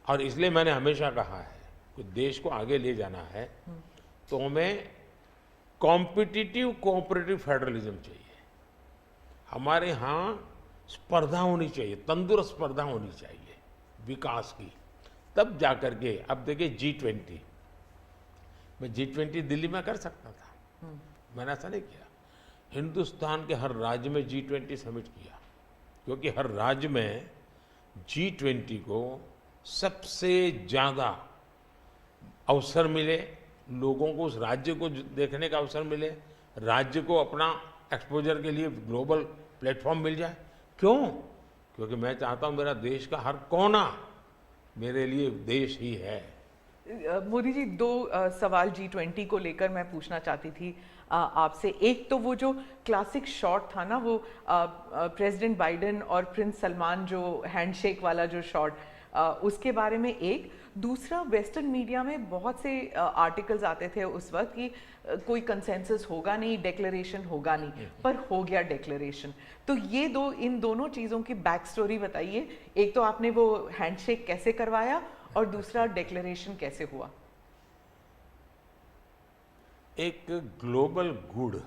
और इसलिए मैंने हमेशा कहा है कि देश को आगे ले जाना है तो हमें कॉम्पिटिटिव कोऑपरेटिव फेडरलिज्म चाहिए। हमारे यहाँ स्पर्धा होनी चाहिए, तंदुरुस्त स्पर्धा होनी चाहिए विकास की, तब जाकर के। अब देखिए G20, मैं G20 दिल्ली में कर सकता था, मैंने ऐसा नहीं किया। हिंदुस्तान के हर राज्य में G20 समिट किया, क्योंकि हर राज्य में G20 को सबसे ज़्यादा अवसर मिले, लोगों को उस राज्य को देखने का अवसर मिले, राज्य को अपना एक्सपोजर के लिए ग्लोबल प्लेटफॉर्म मिल जाए। क्यों? क्योंकि मैं चाहता हूं मेरा देश का हर कोना मेरे लिए देश ही है। मोदी जी, दो सवाल G20 को लेकर मैं पूछना चाहती थी आपसे। एक तो वो जो क्लासिक शॉट था ना, वो प्रेसिडेंट बाइडेन और प्रिंस सलमान जो हैंडशेक वाला जो शॉट, उसके बारे में एक। दूसरा, वेस्टर्न मीडिया में बहुत से आर्टिकल्स आते थे उस वक्त कि कोई कंसेंसस होगा नहीं, डिक्लेरेशन होगा नहीं, पर हो गया डिक्लेरेशन। तो ये दो, इन दोनों चीज़ों की बैक स्टोरी बताइए। एक तो आपने वो हैंडशेक कैसे करवाया, और दूसरा डिक्लेरेशन कैसे हुआ? एक ग्लोबल गुड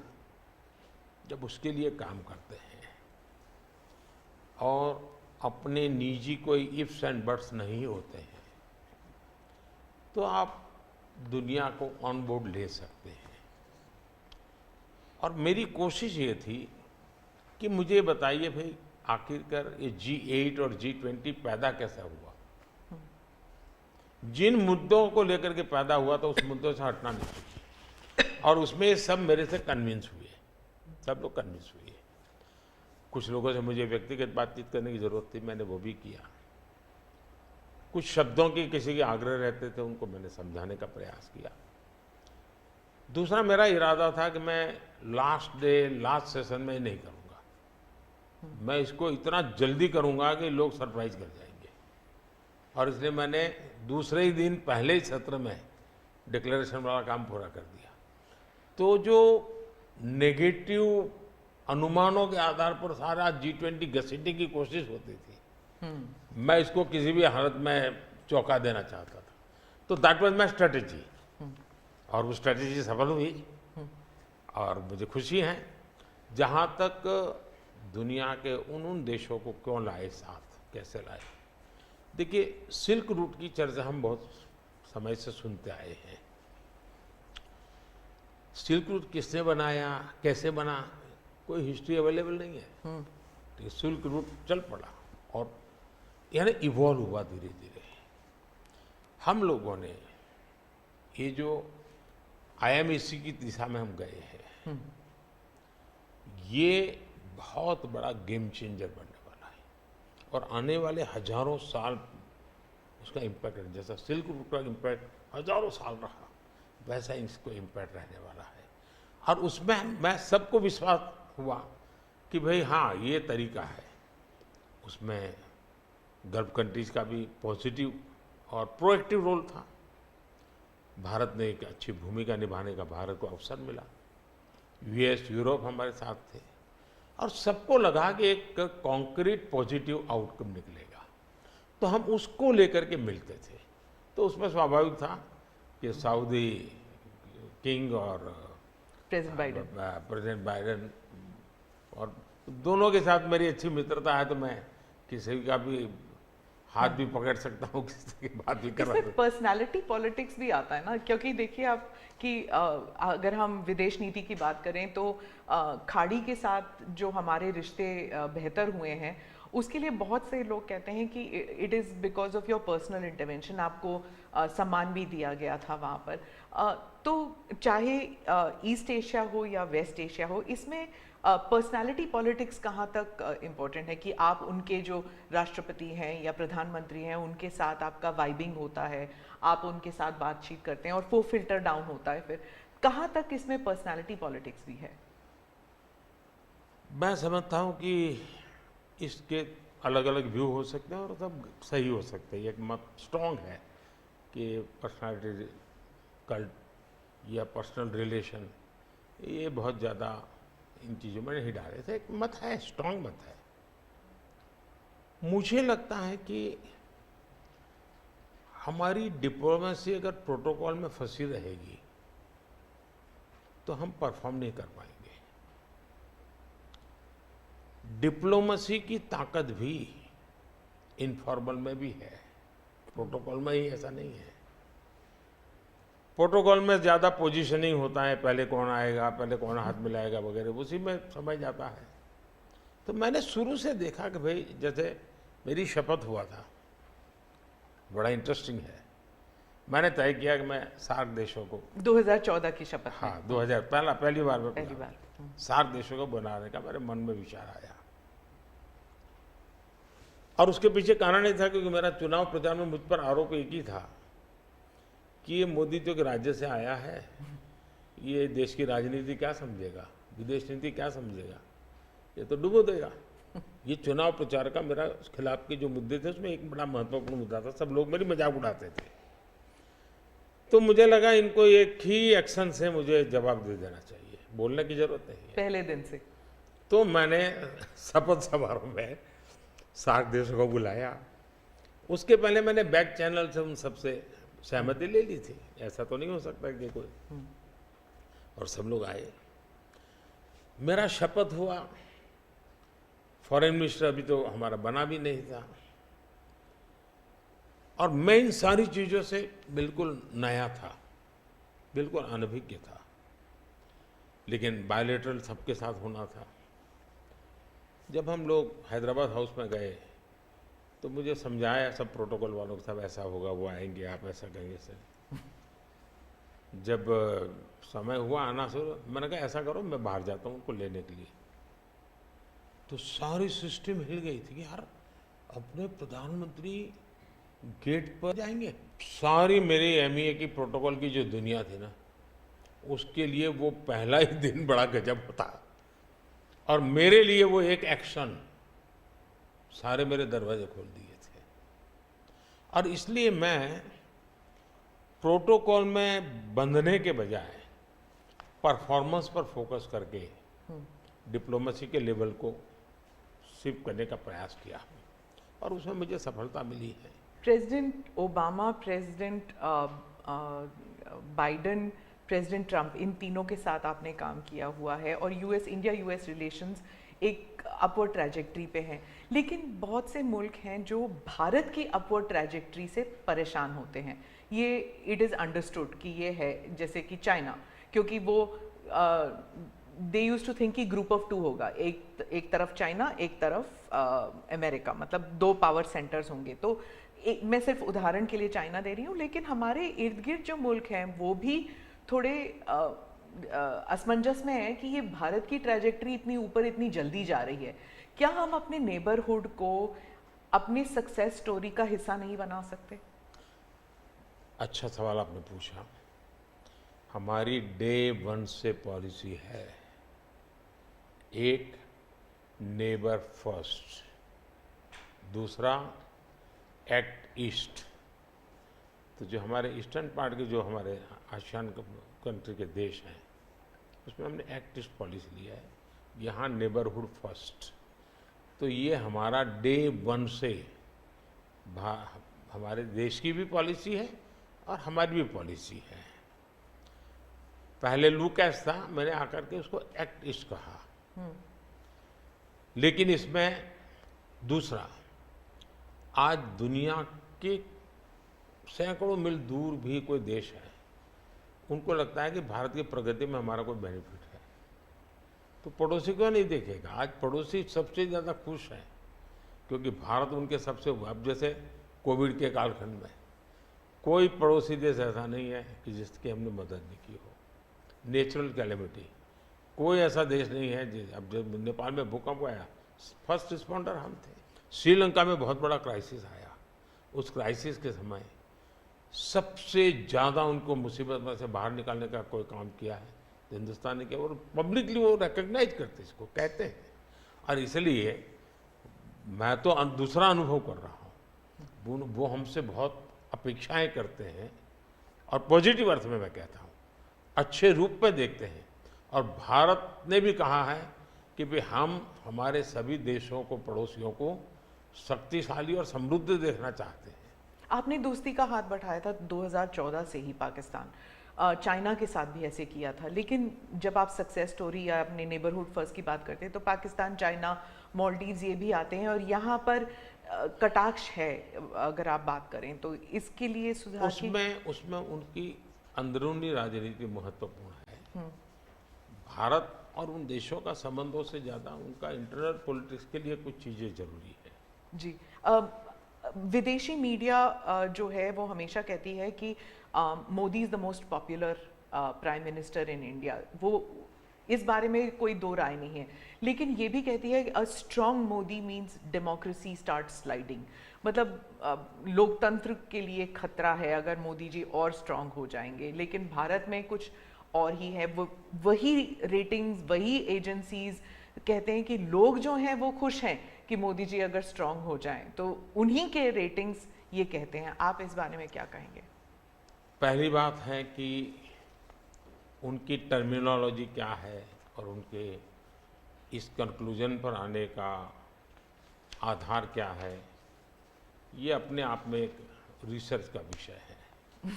जब उसके लिए काम करते हैं और अपने निजी कोई इफ्स एंड बट्स नहीं होते हैं, तो आप दुनिया को ऑन बोर्ड ले सकते हैं। और मेरी कोशिश ये थी कि मुझे बताइए भाई, आखिरकार ये G8 और G20 पैदा कैसे हुआ। जिन मुद्दों को लेकर के पैदा हुआ तो उस मुद्दों से हटना नहीं चाहिए, और उसमें सब मेरे से कन्विंस हुए, सब लोग कन्विंस हुए। कुछ लोगों से मुझे व्यक्तिगत बातचीत करने की जरूरत थी, मैंने वो भी किया। कुछ शब्दों की किसी के आग्रह रहते थे, उनको मैंने समझाने का प्रयास किया। दूसरा, मेरा इरादा था कि मैं लास्ट सेशन में नहीं करूंगा, मैं इसको इतना जल्दी करूंगा कि लोग सरप्राइज कर जाएंगे। और इसलिए मैंने दूसरे ही दिन पहले ही सत्र में डिक्लेरेशन वाला काम पूरा कर दिया। तो जो नेगेटिव अनुमानों के आधार पर सारा G20 घसीटने की कोशिश होती थी, मैं इसको किसी भी हालत में चौंका देना चाहता था। तो दैट वाज माय स्ट्रेटेजी, और वो स्ट्रेटेजी सफल हुई। और मुझे खुशी है, जहाँ तक दुनिया के उन देशों को क्यों लाए साथ, कैसे लाए। देखिए, सिल्क रूट की चर्चा हम बहुत समय से सुनते आए हैं। सिल्क रूट किसने बनाया, कैसे बना, कोई हिस्ट्री अवेलेबल नहीं है। तो सिल्क रूट चल पड़ा और यानी इवॉल्व हुआ धीरे धीरे। हम लोगों ने ये जो IMEC की दिशा में हम गए हैं, ये बहुत बड़ा गेम चेंजर बनने वाला है, और आने वाले हजारों साल उसका इम्पैक्ट है। जैसा सिल्क रूट का इम्पैक्ट हजारों साल रहा, वैसा इसको इम्पैक्ट रहने वाला है। और उसमें मैं सबको विश्वास हुआ कि भाई हाँ, ये तरीका है। उसमें गल्फ कंट्रीज का भी पॉजिटिव और प्रोएक्टिव रोल था। भारत ने एक अच्छी भूमिका निभाने का भारत को अवसर मिला। US, यूरोप हमारे साथ थे, और सबको लगा कि एक कॉन्क्रीट पॉजिटिव आउटकम निकलेगा, तो हम उसको लेकर के मिलते थे। तो उसमें स्वाभाविक था कि सऊदी किंग और प्रेसिडेंट बाइडेन और दोनों के साथ मेरी अच्छी मित्रता है, तो मैं किसी का भी हाथ भी पकड़ सकता हूँ, किसी की बात भी कर सकता हूँ। पर्सनालिटी पॉलिटिक्स भी आता है ना, क्योंकि देखिए आप कि अगर हम विदेश नीति की बात करें तो खाड़ी के साथ जो हमारे रिश्ते बेहतर हुए हैं, उसके लिए बहुत से लोग कहते हैं कि it is because of your personal intervention. आपको सम्मान भी दिया गया था वहाँ पर। तो चाहे ईस्ट एशिया हो या वेस्ट एशिया हो, इसमें पर्सनालिटी पॉलिटिक्स कहाँ तक इम्पोर्टेंट है कि आप उनके जो राष्ट्रपति हैं या प्रधानमंत्री हैं, उनके साथ आपका वाइबिंग होता है, आप उनके साथ बातचीत करते हैं और वो फिल्टर डाउन होता है। फिर कहाँ तक इसमें पर्सनालिटी पॉलिटिक्स भी है? मैं समझता हूँ कि इसके अलग अलग व्यू हो सकते हैं और सब सही हो सकते हैं। एक मत स्ट्रॉन्ग है कि पर्सनालिटी कल्ट या पर्सनल रिलेशन, ये बहुत ज़्यादा इन चीज़ों में नहीं डाले थे। एक मत है, स्ट्रॉन्ग मत है। मुझे लगता है कि हमारी डिप्लोमेसी अगर प्रोटोकॉल में फंसी रहेगी तो हम परफॉर्म नहीं कर पाएंगे। डिप्लोमेसी की ताकत भी इनफॉर्मल में भी है, प्रोटोकॉल में ही ऐसा नहीं है। प्रोटोकॉल में ज़्यादा पोजीशनिंग होता है, पहले कौन आएगा, पहले कौन हाथ मिलाएगा वगैरह, उसी में समझ जाता है। तो मैंने शुरू से देखा कि भाई, जैसे मेरी शपथ हुआ था, बड़ा इंटरेस्टिंग है। मैंने तय किया कि मैं सार्क देशों को 2014 की शपथ। हाँ, 2000 पहली बार पहली बार सार्क देशों को बनाने का मेरे मन में विचार आया। और उसके पीछे कारण ये था क्योंकि मेरा चुनाव प्रचार में मुझ पर आरोप एक ही था कि ये मोदी जो कि राज्य से आया है, ये देश की राजनीति क्या समझेगा, विदेश नीति क्या समझेगा, ये तो डुबो देगा। ये चुनाव प्रचार का मेरा खिलाफ के जो मुद्दे थे उसमें एक बड़ा महत्वपूर्ण मुद्दा था, सब लोग मेरी मजाक उड़ाते थे। तो मुझे लगा इनको एक ही एक्शन से मुझे जवाब दे देना चाहिए, बोलने की जरूरत नहीं है। पहले दिन से तो मैंने शपथ समारोह में सार्क देशों को बुलाया। उसके पहले मैंने बैक चैनल से उन सबसे सहमति ले ली थी, ऐसा तो नहीं हो सकता कि कोई, और सब लोग आए। मेरा शपथ हुआ। फॉरेन मिनिस्टर अभी तो हमारा बना भी नहीं था, और मैं इन सारी चीज़ों से बिल्कुल नया था, बिल्कुल अनभिज्ञ था, लेकिन बायलैटरल सबके साथ होना था। जब हम लोग हैदराबाद हाउस में गए तो मुझे समझाया सब प्रोटोकॉल वालों को, सब ऐसा होगा, वो आएंगे, आप ऐसा कहेंगे सर। जब समय हुआ आना शुरू, मैंने कहा ऐसा करो मैं बाहर जाता हूँ उनको लेने के लिए। तो सारी सिस्टम हिल गई थी कि यार अपने प्रधानमंत्री गेट पर जाएंगे। सारी मेरी एमईए की प्रोटोकॉल की जो दुनिया थी ना, उसके लिए वो पहला ही दिन बड़ा गजब होता, और मेरे लिए वो एक एक्शन सारे मेरे दरवाजे खोल दिए थे। और इसलिए मैं प्रोटोकॉल में बंधने के बजाय परफॉर्मेंस पर फोकस करके डिप्लोमेसी के लेवल को शिफ्ट करने का प्रयास किया, और उसमें मुझे सफलता मिली है। President Obama, President Biden, President Trump, इन तीनों के साथ आपने काम किया हुआ है, और इंडिया यूएस रिलेशंस एक अपवर्ड ट्रैजेक्टरी पे हैं। लेकिन बहुत से मुल्क हैं जो भारत की अपवर्ड ट्रैजेक्टरी से परेशान होते हैं। ये इट इज़ अंडरस्टूड कि ये है, जैसे कि चाइना, क्योंकि वो दे यूज टू थिंक कि ग्रुप ऑफ टू होगा, एक तरफ चाइना, एक तरफ अमेरिका, मतलब दो पावर सेंटर्स होंगे। तो मैं सिर्फ उदाहरण के लिए चाइना दे रही हूँ, लेकिन हमारे इर्द गिर्द जो मुल्क हैं वो भी थोड़े असमंजस में है कि ये भारत की ट्रैजेक्टरी इतनी ऊपर इतनी जल्दी जा रही है। क्या हम अपने नेबरहुड को अपनी सक्सेस स्टोरी का हिस्सा नहीं बना सकते? अच्छा सवाल आपने पूछा। हमारी डे वन से पॉलिसी है, एक नेबर फर्स्ट, दूसरा एक्ट ईस्ट। तो जो हमारे ईस्टर्न पार्ट के जो हमारे आसियान कंट्री के देश हैं, उसमें हमने एक्ट ईस्ट पॉलिसी लिया है, यहाँ नेबरहुड फर्स्ट। तो ये हमारा डे वन से हमारे देश की भी पॉलिसी है और हमारी भी पॉलिसी है। पहले लूकैस था, मैंने आकर के उसको एक्ट ईस्ट कहा। लेकिन इसमें दूसरा, आज दुनिया के सैकड़ों मील दूर भी कोई देश है, उनको लगता है कि भारत की प्रगति में हमारा कोई बेनिफिट है, तो पड़ोसी को नहीं देखेगा। आज पड़ोसी सबसे ज़्यादा खुश हैं, क्योंकि भारत उनके सबसे, अब जैसे कोविड के कालखंड में कोई पड़ोसी देश ऐसा नहीं है कि जिसकी हमने मदद नहीं की हो। नेचुरल कैलेमिटी, कोई ऐसा देश नहीं है। अब जब नेपाल में भूकंप आया, फर्स्ट रिस्पॉन्डर हम थे। श्रीलंका में बहुत बड़ा क्राइसिस आया, उस क्राइसिस के समय सबसे ज़्यादा उनको मुसीबत में से बाहर निकालने का कोई काम किया है तो हिंदुस्तान ने किया, और पब्लिकली वो रिकग्नाइज करते, इसको कहते हैं। और इसलिए मैं तो दूसरा अनुभव कर रहा हूँ, वो हमसे बहुत अपेक्षाएं करते हैं, और पॉजिटिव अर्थ में मैं कहता हूँ, अच्छे रूप में देखते हैं। और भारत ने भी कहा है कि भाई हम हमारे सभी देशों को, पड़ोसियों को शक्तिशाली और समृद्ध देखना चाहते हैं। आपने दोस्ती का हाथ बढ़ाया था 2014 से ही पाकिस्तान, चाइना के साथ भी ऐसे किया था। लेकिन जब आप सक्सेस स्टोरी या अपने नेबरहुड फर्स्ट की बात करते हैं तो पाकिस्तान, चाइना, मालदीव्स ये भी आते हैं, और यहाँ पर कटाक्ष है अगर आप बात करें तो। इसके लिए सुधार उसमें उनकी अंदरूनी राजनीति महत्वपूर्ण है। भारत और उन देशों का संबंधों से ज़्यादा उनका इंटरनल पॉलिटिक्स के लिए कुछ चीज़ें जरूरी है। जी, विदेशी मीडिया जो है वो हमेशा कहती है कि Modi is the most popular prime minister in India. वो इस बारे में कोई दो राय नहीं है, लेकिन ये भी कहती है a strong Modi means democracy start sliding. मतलब लोकतंत्र के लिए खतरा है अगर मोदी जी और स्ट्रांग हो जाएंगे, लेकिन भारत में कुछ और ही है। वही रेटिंग्स, वही एजेंसीज कहते हैं कि लोग जो हैं वो खुश हैं कि मोदी जी अगर स्ट्रांग हो जाएं, तो उन्हीं के रेटिंग्स ये कहते हैं। आप इस बारे में क्या कहेंगे? पहली बात है कि उनकी टर्मिनोलॉजी क्या है और उनके इस कंक्लूजन पर आने का आधार क्या है, ये अपने आप में एक रिसर्च का विषय है।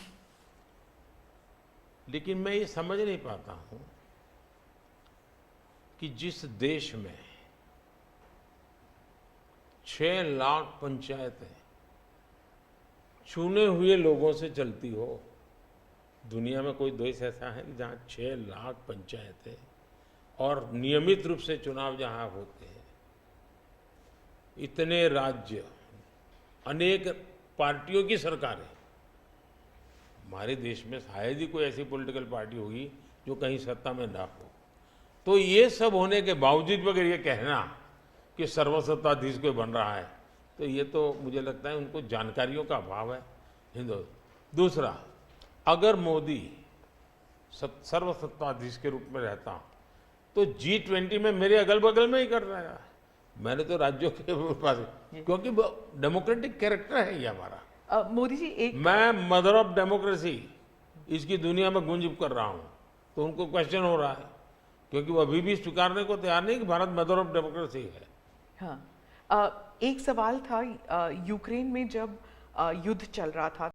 लेकिन मैं ये समझ नहीं पाता हूँ कि जिस देश में 6 लाख पंचायतें चुने हुए लोगों से चलती हो, दुनिया में कोई देश ऐसा है जहाँ 6 लाख पंचायतें और नियमित रूप से चुनाव जहाँ होते हैं, इतने राज्य, अनेक पार्टियों की सरकारें, हमारे देश में शायद ही कोई ऐसी पॉलिटिकल पार्टी होगी जो कहीं सत्ता में ना हो। तो ये सब होने के बावजूद अगर ये कहना कि सर्वसत्ताधीश कोई बन रहा है, तो ये तो मुझे लगता है उनको जानकारियों का अभाव है। दूसरा, अगर मोदी सर्वसत्ताधीश के रूप में रहता तो G20 में मेरे अगल बगल में ही कर रहा है। मैंने तो राज्यों के पास, क्योंकि डेमोक्रेटिक कैरेक्टर है ये हमारा। मोदी जी एक, मैं मदर ऑफ डेमोक्रेसी इसकी दुनिया में गुंज कर रहा हूँ, तो उनको क्वेश्चन हो रहा है, क्योंकि वो अभी भी स्वीकारने को तैयार नहीं कि भारत मदर ऑफ डेमोक्रेसी है। हाँ, एक सवाल था, यूक्रेन में जब युद्ध चल रहा था